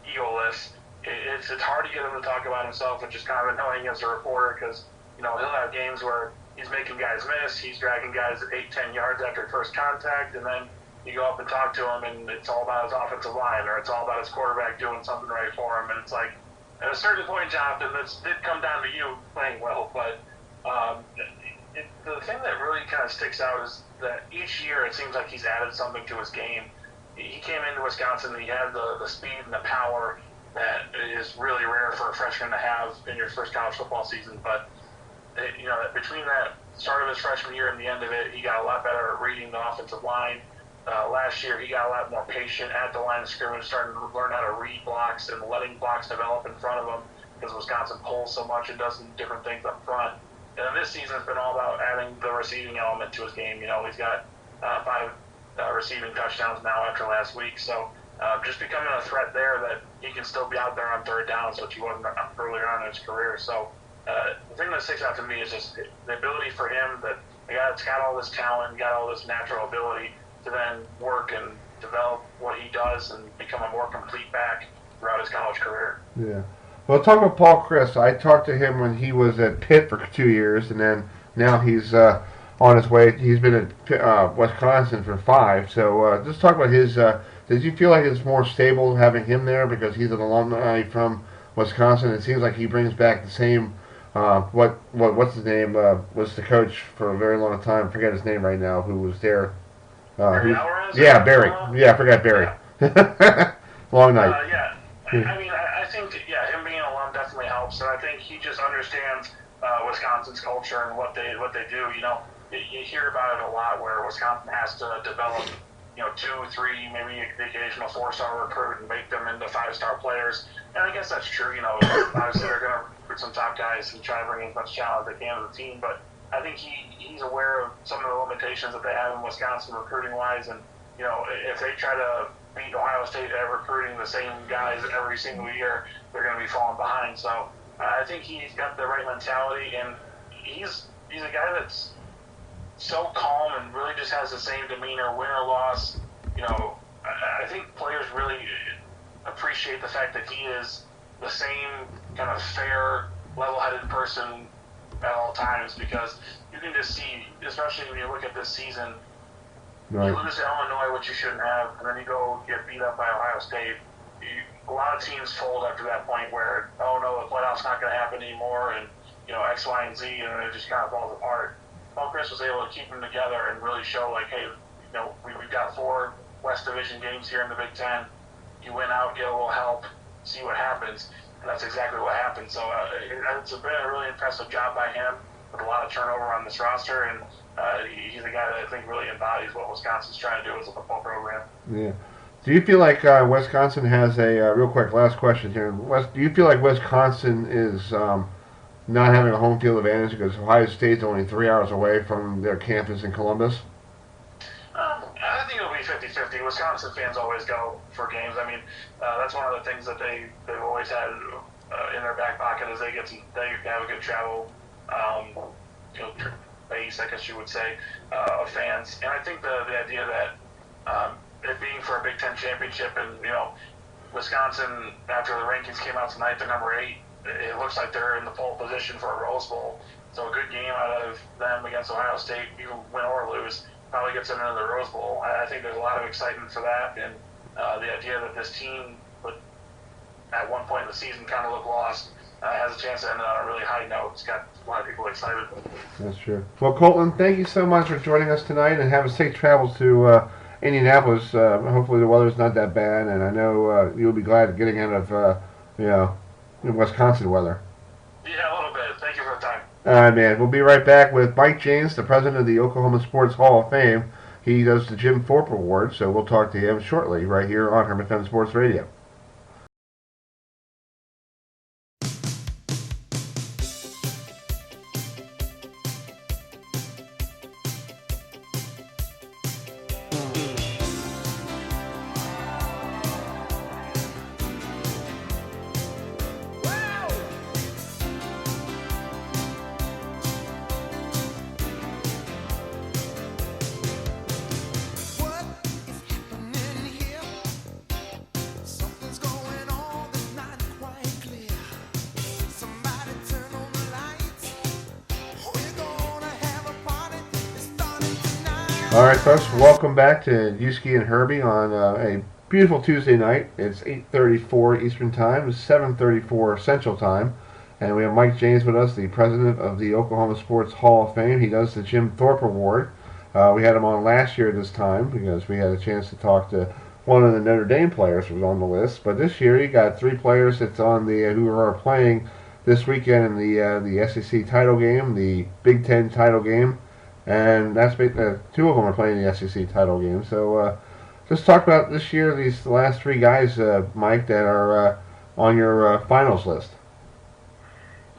egoless. It's hard to get him to talk about himself, which is kind of annoying as a reporter because, he'll have games where he's making guys miss, he's dragging guys 8-10 yards after first contact, and then you go up and talk to him, and it's all about his offensive line, or it's all about his quarterback doing something right for him, and it's like, at a certain point, Jonathan, this did come down to you playing well, but the thing that really kind of sticks out is that each year it seems like he's added something to his game. He came into Wisconsin and he had the speed and the power that is really rare for a freshman to have in your first college football season. But, between that start of his freshman year and the end of it, he got a lot better at reading the offensive line. Last year, he got a lot more patient at the line of scrimmage, starting to learn how to read blocks and letting blocks develop in front of him because Wisconsin pulls so much and does some different things up front. And then this season has been all about adding the receiving element to his game. He's got 5 receiving touchdowns now after last week. So just becoming a threat there that he can still be out there on third downs, which he wasn't earlier on in his career. So the thing that sticks out to me is just the ability for him that the guy that's got all this talent, got all this natural ability to then work and develop what he does and become a more complete back throughout his college career. Yeah. Well, talk about Paul Chris. I talked to him when he was at Pitt for 2 years, and then now he's on his way. He's been at Wisconsin for 5. So just talk about his. Did you feel like it's more stable having him there because he's an alumni from Wisconsin? It seems like he brings back the same. What's his name? Was the coach for a very long time. I forget his name right now. Who was there? Barry Alvarez? Yeah, Barry. I forgot Barry. Yeah. Long night. I think, him being an alum definitely helps, and I think he just understands Wisconsin's culture and what they do. You hear about it a lot where Wisconsin has to develop, 2, 3, maybe the occasional 4-star recruit and make them into 5-star players. And I guess that's true. Obviously they're going to recruit some top guys and try to bring as much talent as they can to the team, but I think he's aware of some of the limitations that they have in Wisconsin recruiting-wise, and, if they try to beat Ohio State at recruiting the same guys every single year, they're going to be falling behind. So I think he's got the right mentality, and he's a guy that's so calm and really just has the same demeanor, win or loss. I think players really appreciate the fact that he is the same kind of fair, level-headed person at all times, because you can just see, especially when you look at this season, right. You lose to Illinois, which you shouldn't have, and then you go get beat up by Ohio State. A lot of teams fold after that point where, oh no, the playoff's not going to happen anymore, and X, Y, and Z, and it just kind of falls apart. Paul Chris was able to keep them together and really show, like, hey, we've got 4 West Division games here in the Big Ten. You win out, get a little help, see what happens. And that's exactly what happened. So it's been a really impressive job by him with a lot of turnover on this roster. And he's a guy that I think really embodies what Wisconsin's trying to do as a football program. Yeah. Do you feel like Wisconsin has a, real quick, last question here. Do you feel like Wisconsin is not having a home field advantage because Ohio State's only 3 hours away from their campus in Columbus? I think it'll be 50-50. Wisconsin fans always go for games. I mean, that's one of the things that they've always had in their back pocket is they have a good travel base, I guess you would say, of fans. And I think the idea that it being for a Big Ten championship and, Wisconsin, after the rankings came out tonight, they're number 8. It looks like they're in the pole position for a Rose Bowl. So a good game out of them against Ohio State, you win or lose, probably gets them into the Rose Bowl. I think there's a lot of excitement for that, and the idea that this team would, at one point in the season, kind of look lost, has a chance to end on a really high note. It's got a lot of people excited. That's true. Well, Colton, thank you so much for joining us tonight, and have a safe travels to Indianapolis. Hopefully the weather's not that bad, and I know you'll be glad getting out of Wisconsin weather. Yeah, a little bit. Thank you for the time. All right, man. We'll be right back with Mike James, the president of the Oklahoma Sports Hall of Fame. He does the Jim Thorpe Award, so we'll talk to him shortly right here on Herman FM Sports Radio. All right, folks, welcome back to Uski and Herbie on a beautiful Tuesday night. It's 8:34 Eastern Time, it's 7:34 Central Time, and we have Mike James with us, the president of the Oklahoma Sports Hall of Fame. He does the Jim Thorpe Award. We had him on last year this time because we had a chance to talk to one of the Notre Dame players who was on the list. But this year, you got three players that's on the who are playing this weekend in the SEC title game, the Big Ten title game. And that's two of them are playing the SEC title game. So just talk about this year, these last three guys, Mike, that are on your finals list.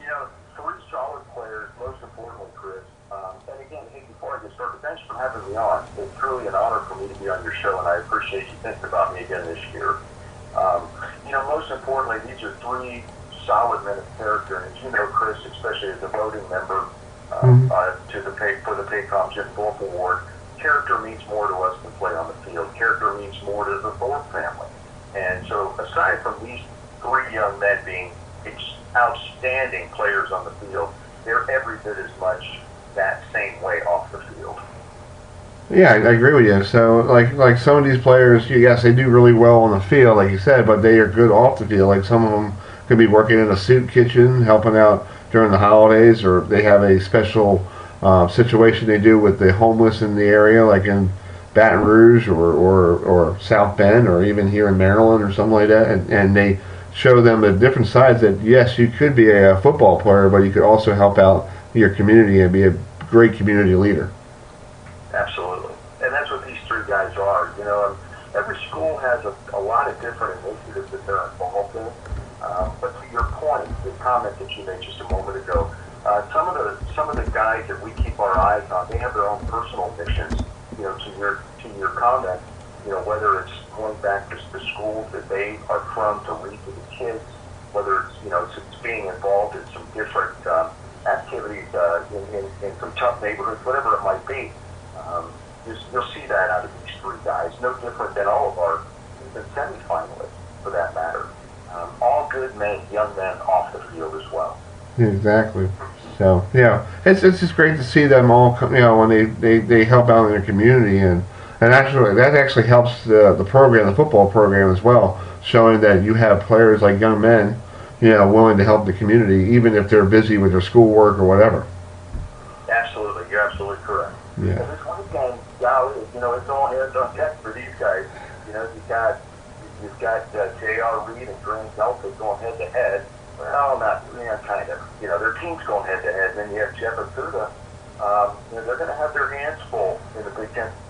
You know, three solid players, most importantly, Chris. And again, hey, before I get started, thanks for having me on. It's truly an honor for me to be on your show, and I appreciate you thinking about me again this year. You know, most importantly, these are three solid men of character. And as you know, Chris, especially as a voting member, for the Paycom Jim Thorpe Award, character means more to us than play on the field. Character means more to the Thorpe family. And so aside from these three young men being outstanding players on the field, they're every bit as much that same way off the field. Yeah, I agree with you. So, like some of these players, yes, they do really well on the field, like you said, but they are good off the field. Like some of them could be working in a soup kitchen, helping out during the holidays, or they have a special situation they do with the homeless in the area, like in Baton Rouge or South Bend, or even here in Maryland or something like that, and they show them the different sides that, yes, you could be a football player, but you could also help out your community and be a great community leader. Absolutely. And that's what these three guys are. You know, every school has a lot of different initiatives that they're involved in. But to your point, the comment that you made just a moment ago, some of the guys that we keep our eyes on, they have their own personal missions. You know, to your comment, you know, whether it's going back to the schools that they are from to read to the kids, whether it's, you know, it's being involved in some different activities in some tough neighborhoods, whatever it might be. You'll see that out of these three guys, no different than all of our even semifinalists, for that matter. All good men, young men off the field as well. Exactly. So yeah, it's just great to see them all, you know, when they help out in their community, and actually that actually helps the program, the football program as well, showing that you have players like young men, you know, willing to help the community even if they're busy with their schoolwork or whatever. Absolutely, you're absolutely correct. Yeah. And this weekend, golly, you know, it's all hands on deck for these guys. You know, you've got J.R. Reed and Grant Delpit going head to head. Well, not, you know, kind of. You know, their team's going head to head. And then you have Jeff Okuda. You know, they're going to have their hands full in the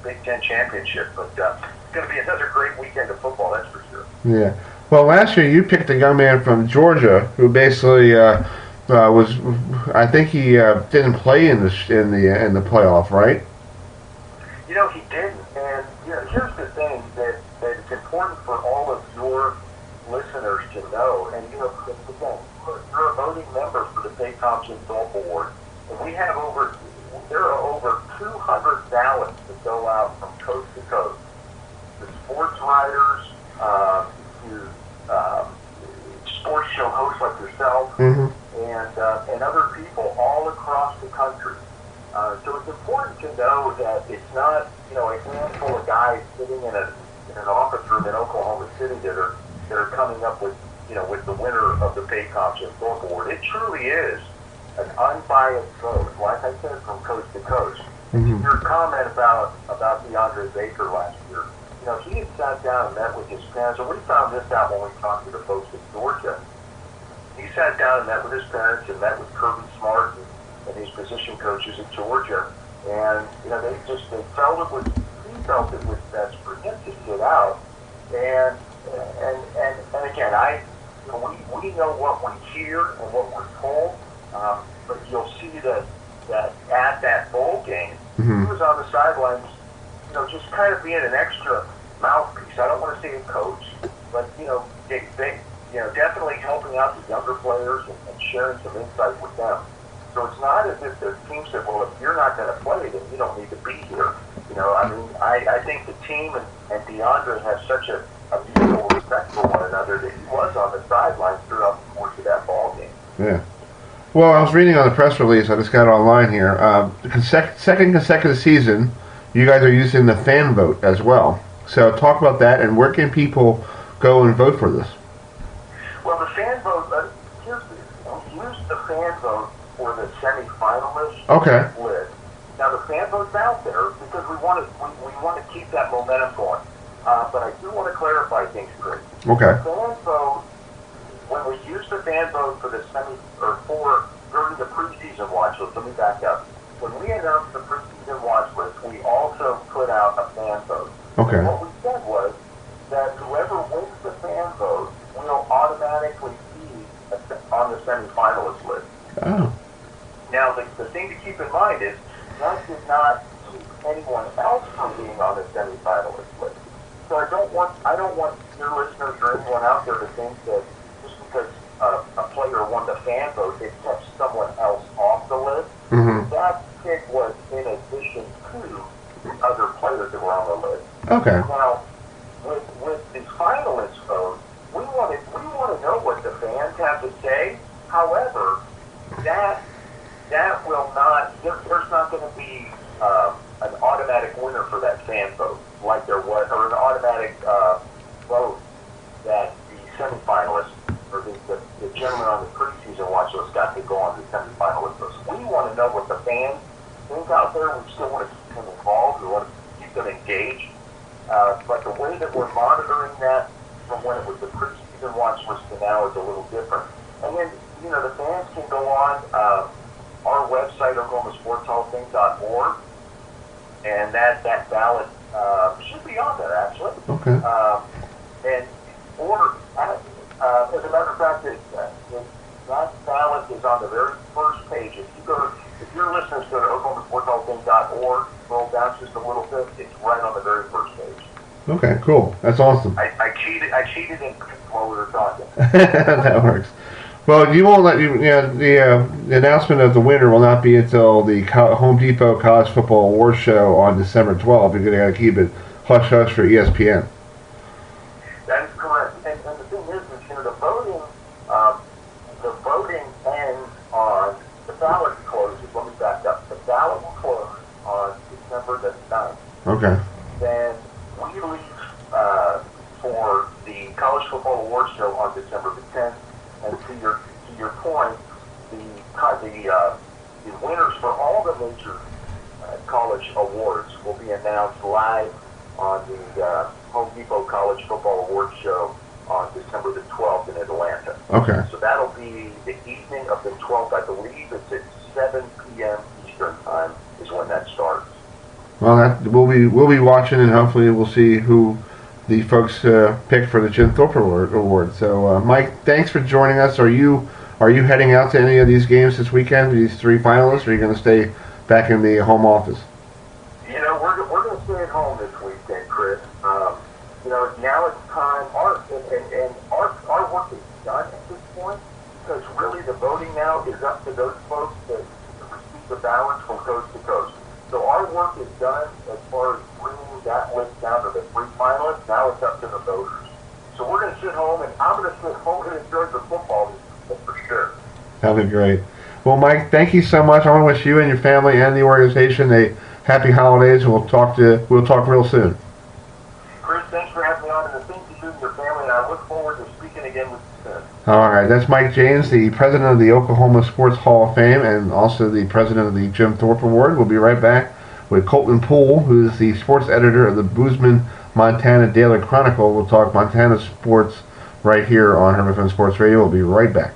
Big Ten championship. But it's going to be another great weekend of football, that's for sure. Yeah. Well, last year you picked a young man from Georgia who basically was. I think he didn't play in the playoff, right? You know, he didn't. And you know, here's the thing that it's important for all of your listeners to know. And you know, again, you're a voting member for the Paycom Jim Thorpe Award, and there are over 200 ballots that go out from coast to coast. The sports writers, sports show hosts like yourself, and other people all across the country. So it's important to know that it's not, you know, a handful of guys sitting in an office room in Oklahoma City that are coming up with, you know, with the winner of the Paycom Jim Thorpe Award. It truly is an unbiased vote, like I said, from coast to coast. Your comment about DeAndre Baker last year, you know, he had sat down and met with his parents, and we found this out when we talked to the folks in Georgia. He sat down and met with his parents and met with Kirby Smart and his position coaches at Georgia, and you know, he felt it was best for him to sit out, and again, we know what we hear and what we're told, but you'll see that at that bowl game, he was on the sidelines, you know, just kind of being an extra mouthpiece. I don't want to say a coach, but you know, they definitely helping out the younger players and sharing some insight with them. So it's not as if the team said, well, if you're not going to play, then you don't need to be here. You know, I mean, I think the team and DeAndre have such a mutual respect for one another that he was on the sidelines throughout the course of that ball game. Yeah. Well, I was reading on the press release, I just got it online here, second consecutive season you guys are using the fan vote as well. So talk about that, and where can people go and vote for this? Well, the fan vote, we used the fan vote for the semifinalists Okay. list. Now the fan vote's out there because we want to keep that momentum going. But I do want to clarify things, Chris. Okay. The fan vote, when we use the fan vote for the during the preseason watch list, let me back up. When we announced the preseason watch list, we also put out a fan vote. Okay. And what we said was that whoever wins the fan vote will automatically be on the semifinalist list. Oh. Now, the thing to keep in mind is that did not keep anyone else from being on the semifinalist list. So I don't want your listeners or anyone out there to think that just because a player won the fan vote, it kept someone else off the list. Mm-hmm. That pick was in addition to the other players that were on the list. Okay. Now, with the finalist vote, we want to know what the fans have to say. However, that will not. There's not going to be an automatic winner for that fan vote, like there was, or an automatic vote that the semifinalists or the gentleman on the preseason watch list got to go on the semifinalist list. We want to know what the fans think out there. We still want to keep them involved. We want to keep them engaged. But the way that we're monitoring that from when it was the preseason watch list to now is a little different. And then, the fans can go on our website, OklahomaSportsHallOfFame.org, and that ballot should be on there, actually. Okay. As a matter of fact, that ballot is on the very first page. If your listeners go to OklahomaSportsHallOfFame.org, scroll down just a little bit, it's right on the very first page. Okay, cool. That's awesome. I cheated in while we were talking. That works. Well, you won't let the announcement of the winner will not be until the Home Depot College Football Awards Show on December 12th. You're going to have to keep it hush hush for ESPN. That is correct. And the thing is, the voting ends on, the ballot closes, let me back up. The ballot will close on December the 9th. Okay. Then we leave for the College Football Awards Show on December the 10th. And to your point, the winners for all the major college awards will be announced live on the Home Depot College Football Awards Show on December the 12th in Atlanta. Okay. So that'll be the evening of the 12th. I believe it's at 7 p.m. Eastern Time is when that starts. Well, we'll be watching, and hopefully we'll see who the folks picked for the Jim Thorpe Award. So, Mike, thanks for joining us. Are you heading out to any of these games this weekend? These three finalists, or are you going to stay back in the home office? We're going to stay at home this weekend, Chris. Now it's time. Our work is done at this point because really the voting now is up to those folks that receive the ballots from coast to coast. So our work is done as far as bringing that list down to the three finalists. Now it's up to the voters. So we're going to sit home, and I'm going to sit home and enjoy the football for sure. That'll be great. Well, Mike, thank you so much. I want to wish you and your family and the organization a happy holidays, and we'll talk real soon. Chris, thanks for having me on, and the same to you and your family, and I look forward to speaking again with you soon. All right, that's Mike James, the president of the Oklahoma Sports Hall of Fame and also the president of the Jim Thorpe Award. We'll be right back with Colton Poole, who's the sports editor of the Bozeman, Montana Daily Chronicle. We'll talk Montana sports right here on Herbie FM Sports Radio. We'll be right back.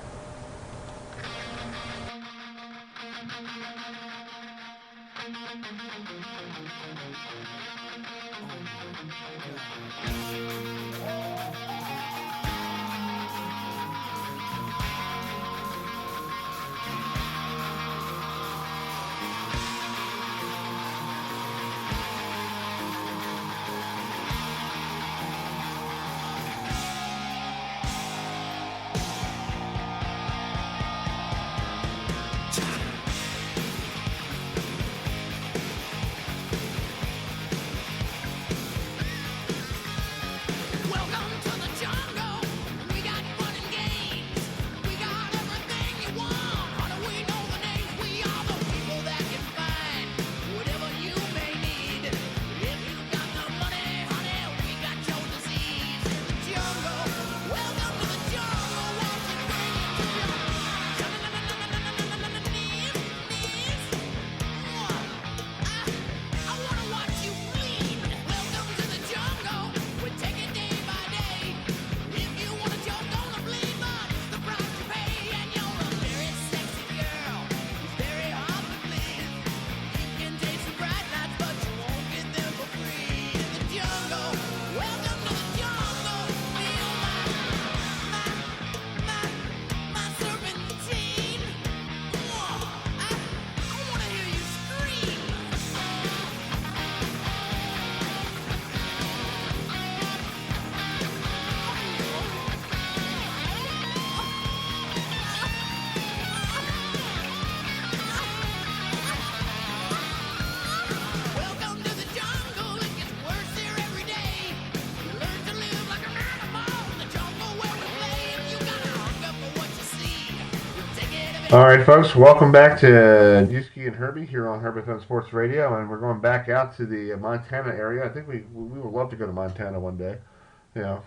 All right, folks, welcome back to Uski and Herbie here on Herbie Fun Sports Radio, and we're going back out to the Montana area. I think we would love to go to Montana one day,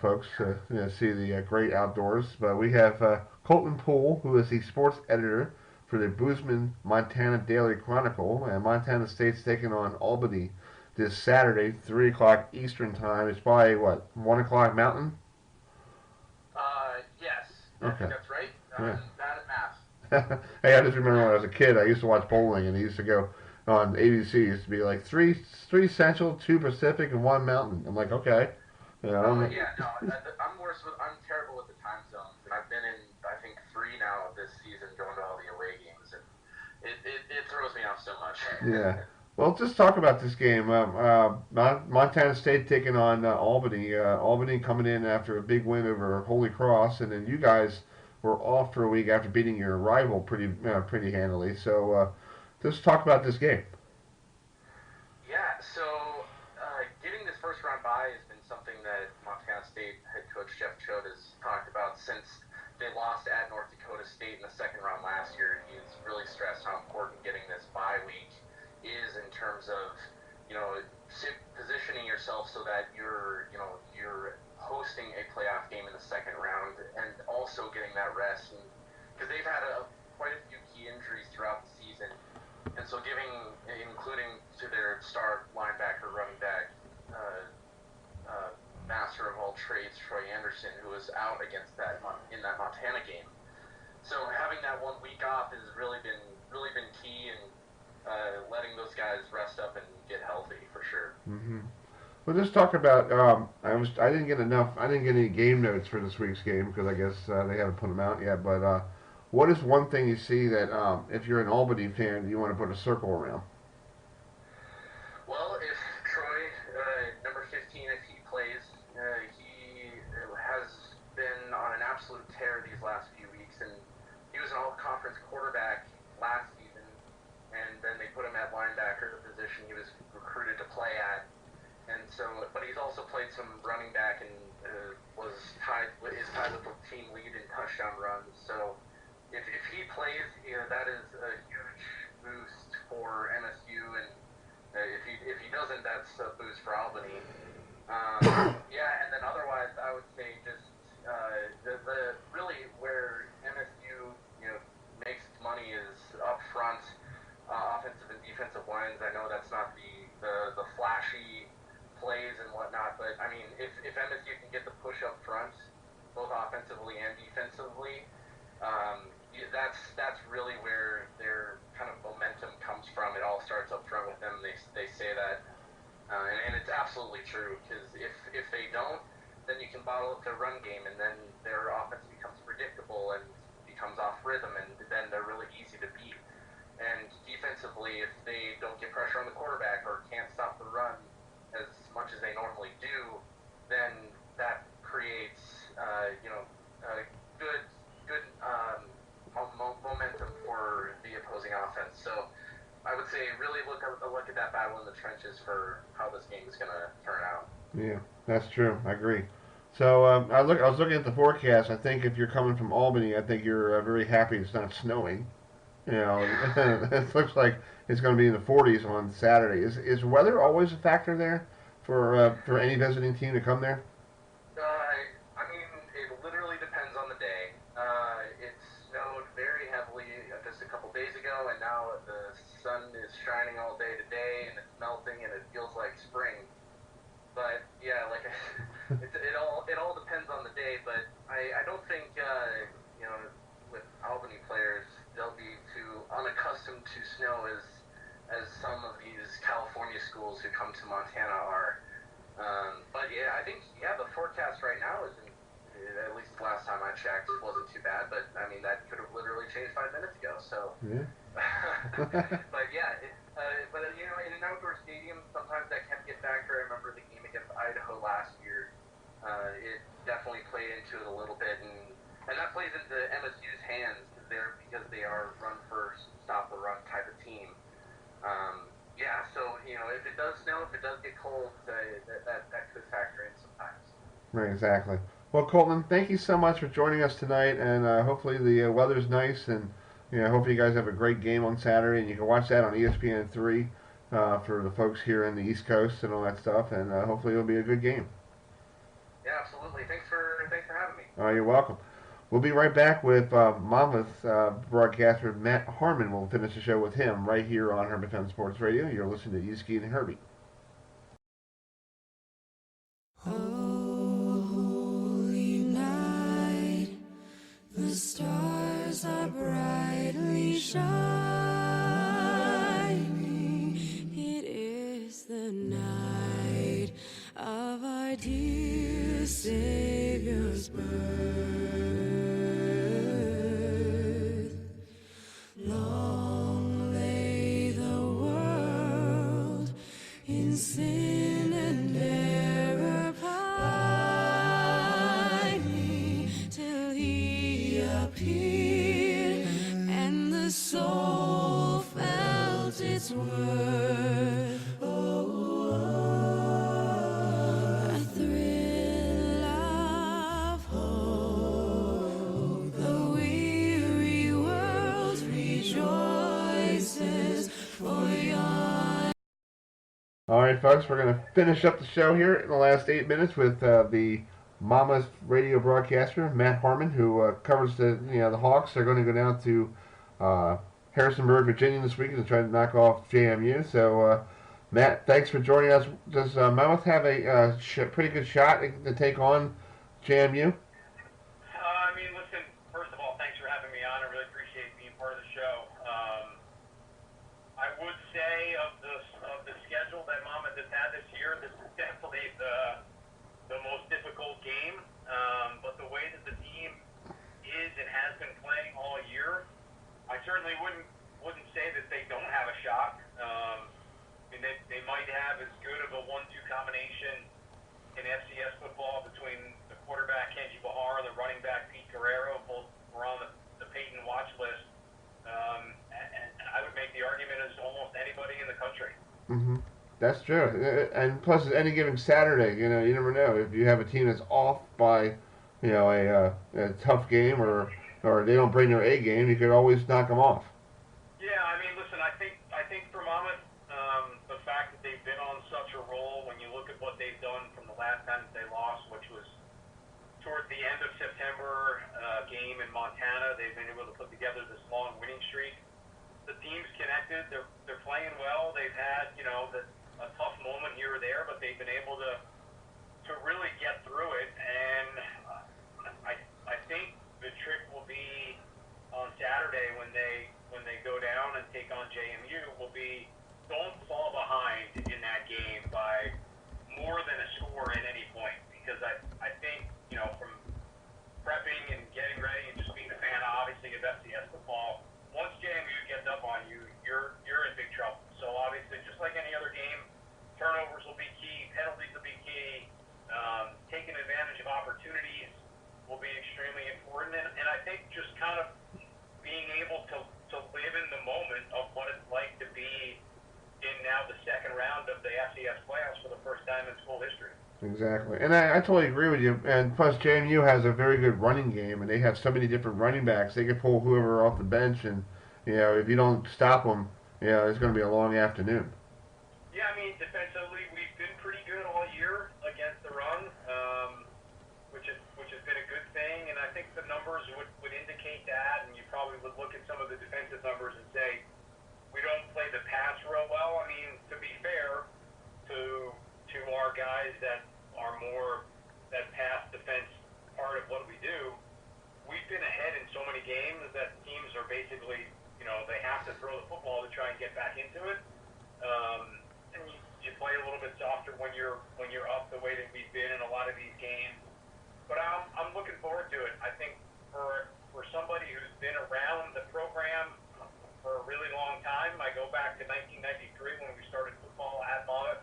folks, see the great outdoors. But we have Colton Poole, who is the sports editor for the Bozeman, Montana Daily Chronicle, and Montana State's taking on Albany this Saturday, 3 o'clock Eastern Time. It's probably, 1 o'clock Mountain? Yes. Okay. I think that's right. Yeah. Bad at math. Hey, I just remember when I was a kid, I used to watch bowling, and he used to go on ABC. It used to be like three Central, 2 Pacific, and 1 Mountain. I'm like, okay. I'm worse with. I'm terrible with the time zones, and I've been in, I think, 3 now this season, going to all the away games, and it throws me off so much. Yeah. Well, just talk about this game. Montana State taking on Albany. Albany coming in after a big win over Holy Cross, and then you guys were off for a week after beating your rival pretty handily. So just talk about this game. Yeah, so getting this first round bye has been something that Montana State head coach Jeff Choate has talked about since they lost at North Dakota State in the second round last year. He's really stressed how important getting this bye week is in terms of, positioning yourself so that you're hosting a playoff game in the second round and also getting that rest. Because they've had quite a few key injuries throughout the season. And so including to their star linebacker, running back, master of all trades, Troy Anderson, who was out against in that Montana game. So having that 1 week off has really been key, and letting those guys rest up and get healthy for sure. Mm-hmm. Well, just talk about. I didn't get any game notes for this week's game because I guess they haven't put them out yet. But what is one thing you see that if you're an Albany fan, you want to put a circle around? Well, if Troy, number 15, if he plays, he has been on an absolute tear these last few weeks, and he was an all-conference quarterback last season, and then they put him at linebacker, the position he was recruited to play at. And so, but he's also played some running back and is tied with the team lead in touchdown runs. So if he plays, that is a huge boost for MSU, and if he doesn't, that's a boost for Albany. And then otherwise, I would say just the really where MSU makes its money is up front, offensive and defensive lines. I know that's not the flashy plays and whatnot, but I mean, if MSU can get the push up front, both offensively and defensively, that's really where their kind of momentum comes from. It all starts up front with them. They say that, and it's absolutely true, because if they don't, then you can bottle up their run game, and then their offense becomes predictable and becomes off rhythm, and then they're really easy to beat. And defensively, if they don't get pressure on the quarterback or can't stop the run as much as they normally do, then that creates, good momentum for the opposing offense. So I would say really look at that battle in the trenches for how this game is going to turn out. Yeah, that's true. I agree. So I was looking at the forecast. I think if you're coming from Albany, I think you're very happy it's not snowing. It looks like it's going to be in the 40s on Saturday. Is weather always a factor there for any visiting team to come there? I mean, it literally depends on the day. It snowed very heavily just a couple days ago, and now the sun is shining all day today, and it's melting, and it feels like spring. But yeah, it all depends on the day. But I don't think with Albany players, they'll be too unaccustomed to snow as some of these California schools who come to Montana are. But yeah, I think the forecast right now is, at least the last time I checked, wasn't too bad. But I mean, that could have literally changed 5 minutes ago. So yeah. But yeah, but in an outdoor stadium, sometimes that can get factor. I remember the game against Idaho last year. It definitely played into it a little bit, and that plays into MSU's hands because they are run first, stop the run type of team. So if it does snow, if it does get cold, that could factor in sometimes. Right, exactly. Well, Colton, thank you so much for joining us tonight, and hopefully the weather's nice and hopefully you guys have a great game on Saturday, and you can watch that on ESPN3 for the folks here in the East Coast and all that stuff, and hopefully it'll be a good game. Yeah, absolutely. Thanks for having me. You're welcome. We'll be right back with Monmouth broadcaster Matt Harmon. We'll finish the show with him right here on Herbie Fan Sports Radio. You're listening to Uski and Herbie. Oh, holy night, the stars are brightly shining. It is the night of our dear Savior's birth. Long lay the world in sin and error pining, till he appeared and the soul felt its worth. Oh, a thrill of hope, the weary world rejoices for yon. All right, folks, we're going to finish up the show here in the last 8 minutes with the Monmouth radio broadcaster, Matt Harmon, who covers the Hawks. They're going to go down to Harrisonburg, Virginia this weekend to try to knock off JMU. So, Matt, thanks for joining us. Does Monmouth have a pretty good shot to take on JMU? I mean, listen, first of all, thanks for having me on. I really appreciate being part of the show. I would say of the schedule that Monmouth has had this year, this is definitely the most difficult game. But the way that the team is and has been playing all year, I certainly wouldn't say that they don't have a shot. I mean, they might have as good of a 1-2 combination in FCS football between the quarterback Kenji Bahar and the running back Pete Guerrero. Both were on the Peyton watch list. And I would make the argument as almost anybody in the country. Mm-hmm. That's true. And plus, any given Saturday, you never know. If you have a team that's off by, a tough game or they don't bring their A game, you could always knock them off. Yeah, I mean, listen, I think for Monmouth, the fact that they've been on such a roll, when you look at what they've done from the last time that they lost, which was toward the end of September game in Montana, they've been able to put together this long winning streak. The team's connected. They're playing well. They've had, a tough moment here or there, but they've been able to really get through it. And I think the trick will be on Saturday when they go down and take on JMU will be don't fall behind in that game by more than a score at any point, because I think from prepping and getting ready and just being a fan obviously of FCS football, once JMU gets up on you, you're in big trouble. So obviously, just like any other game, turnovers will be key, penalties will be key, taking advantage of opportunities will be extremely important. And I think just kind of being able to live in the moment of what it's like to be in now the second round of the FCS playoffs for the first time in school history. Exactly. And I totally agree with you. And plus, JMU has a very good running game, and they have so many different running backs. They can pull whoever off the bench, and, if you don't stop them, it's going to be a long afternoon. Yeah, I mean, defensively, we've been pretty good all year against the run, which has been a good thing. And I think the numbers would indicate that, and you probably would look at some of the defensive numbers and say, we don't play the pass real well. I mean, to be fair to our guys that are more that pass defense part of what we do, we've been ahead in so many games that teams are basically, they have to throw the football to try and get back into it. And you play a little bit softer when you're up the way that we've been in a lot of these games. But I'm looking forward to it. I think for somebody who's been around the program for a really long time, I go back to 1993 when we started football at Monmouth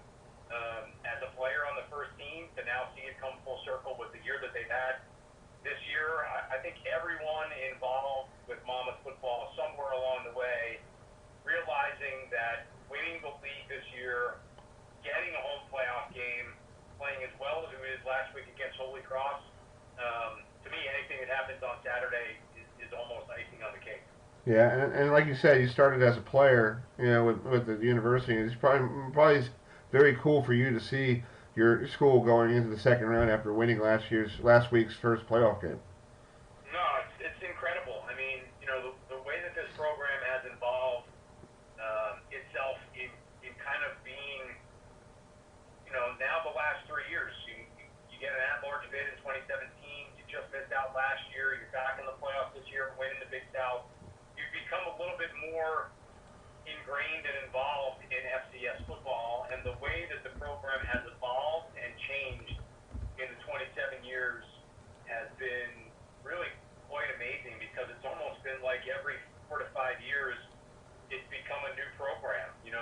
as a player on the first team, to now see it come full circle with the year that they've had this year. I think everyone involved with Monmouth football somewhere along the way, realizing that winning the league this year, getting a home playoff game, playing as well as we did last week against Holy Cross, to me, anything that happens on Saturday is almost icing on the cake. Yeah, and like you said, you started as a player, with the university. It's probably very cool for you to see your school going into the second round after winning last week's first playoff game. No, it's incredible. I mean, the way that this program has involved itself in kind of being, now the last 3 years, you get an at-large bid in 2017, you just missed out last year, you're back in the playoffs this year, winning the Big South. You've become a little bit more ingrained and involved in FCS football, and the way that the program has evolved and changed in the 27 years has been really quite amazing, because it's almost been like every 4 to 5 years it's become a new program. You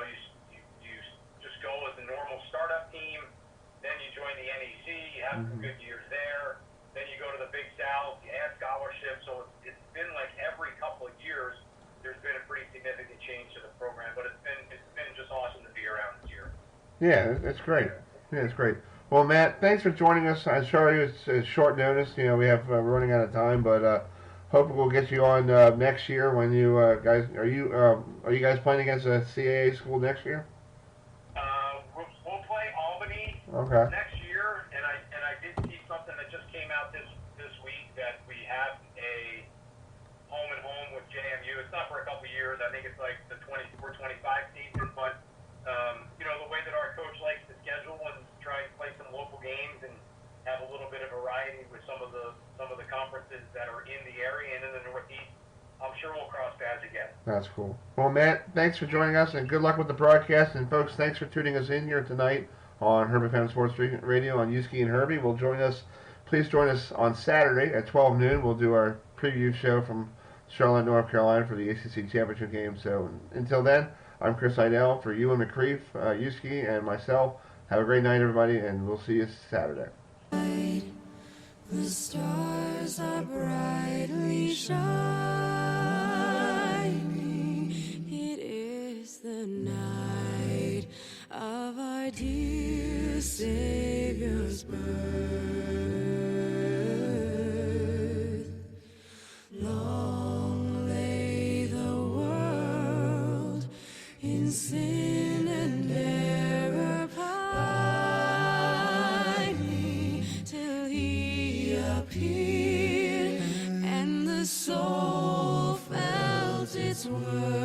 just go as a normal startup team, then you join the NEC, you have some good years there, then you go to the Big South, you add scholarships. So it's been like every couple of years there's been a pretty significant change to the program, but it's been just awesome to be around this year. Yeah, it's great. Yeah, it's great. Well, Matt, thanks for joining us. I'm sorry it's short notice. We're running out of time, but hope we'll get you on next year when you guys are you guys playing against a CAA school next year? We'll play Albany next year, and I did see something that just came out this week that we have a home and home with JMU. It's not for a couple years. I think it's like the 24-25 season, but the way that our coach likes to schedule and try and play some local games and have a little bit of variety with some of the conferences that are in the area and in the Northeast, I'm sure we'll cross paths again. That's cool. Well, Matt, thanks for joining us, and good luck with the broadcast. And folks, thanks for tuning us in here tonight on Herbie Fan Sports Radio on Uski and Herbie. Please join us on Saturday at 12 noon. We'll do our preview show from Charlotte, North Carolina for the ACC Championship game. So until then, I'm Chris Idell for Ewan McCreef, Uski, and myself. Have a great night, everybody, and we'll see you Saturday. The stars are brightly shining. It is the night of our dear Savior's birth. Long lay the world in sin and error pining, till he appeared and the soul felt its worth.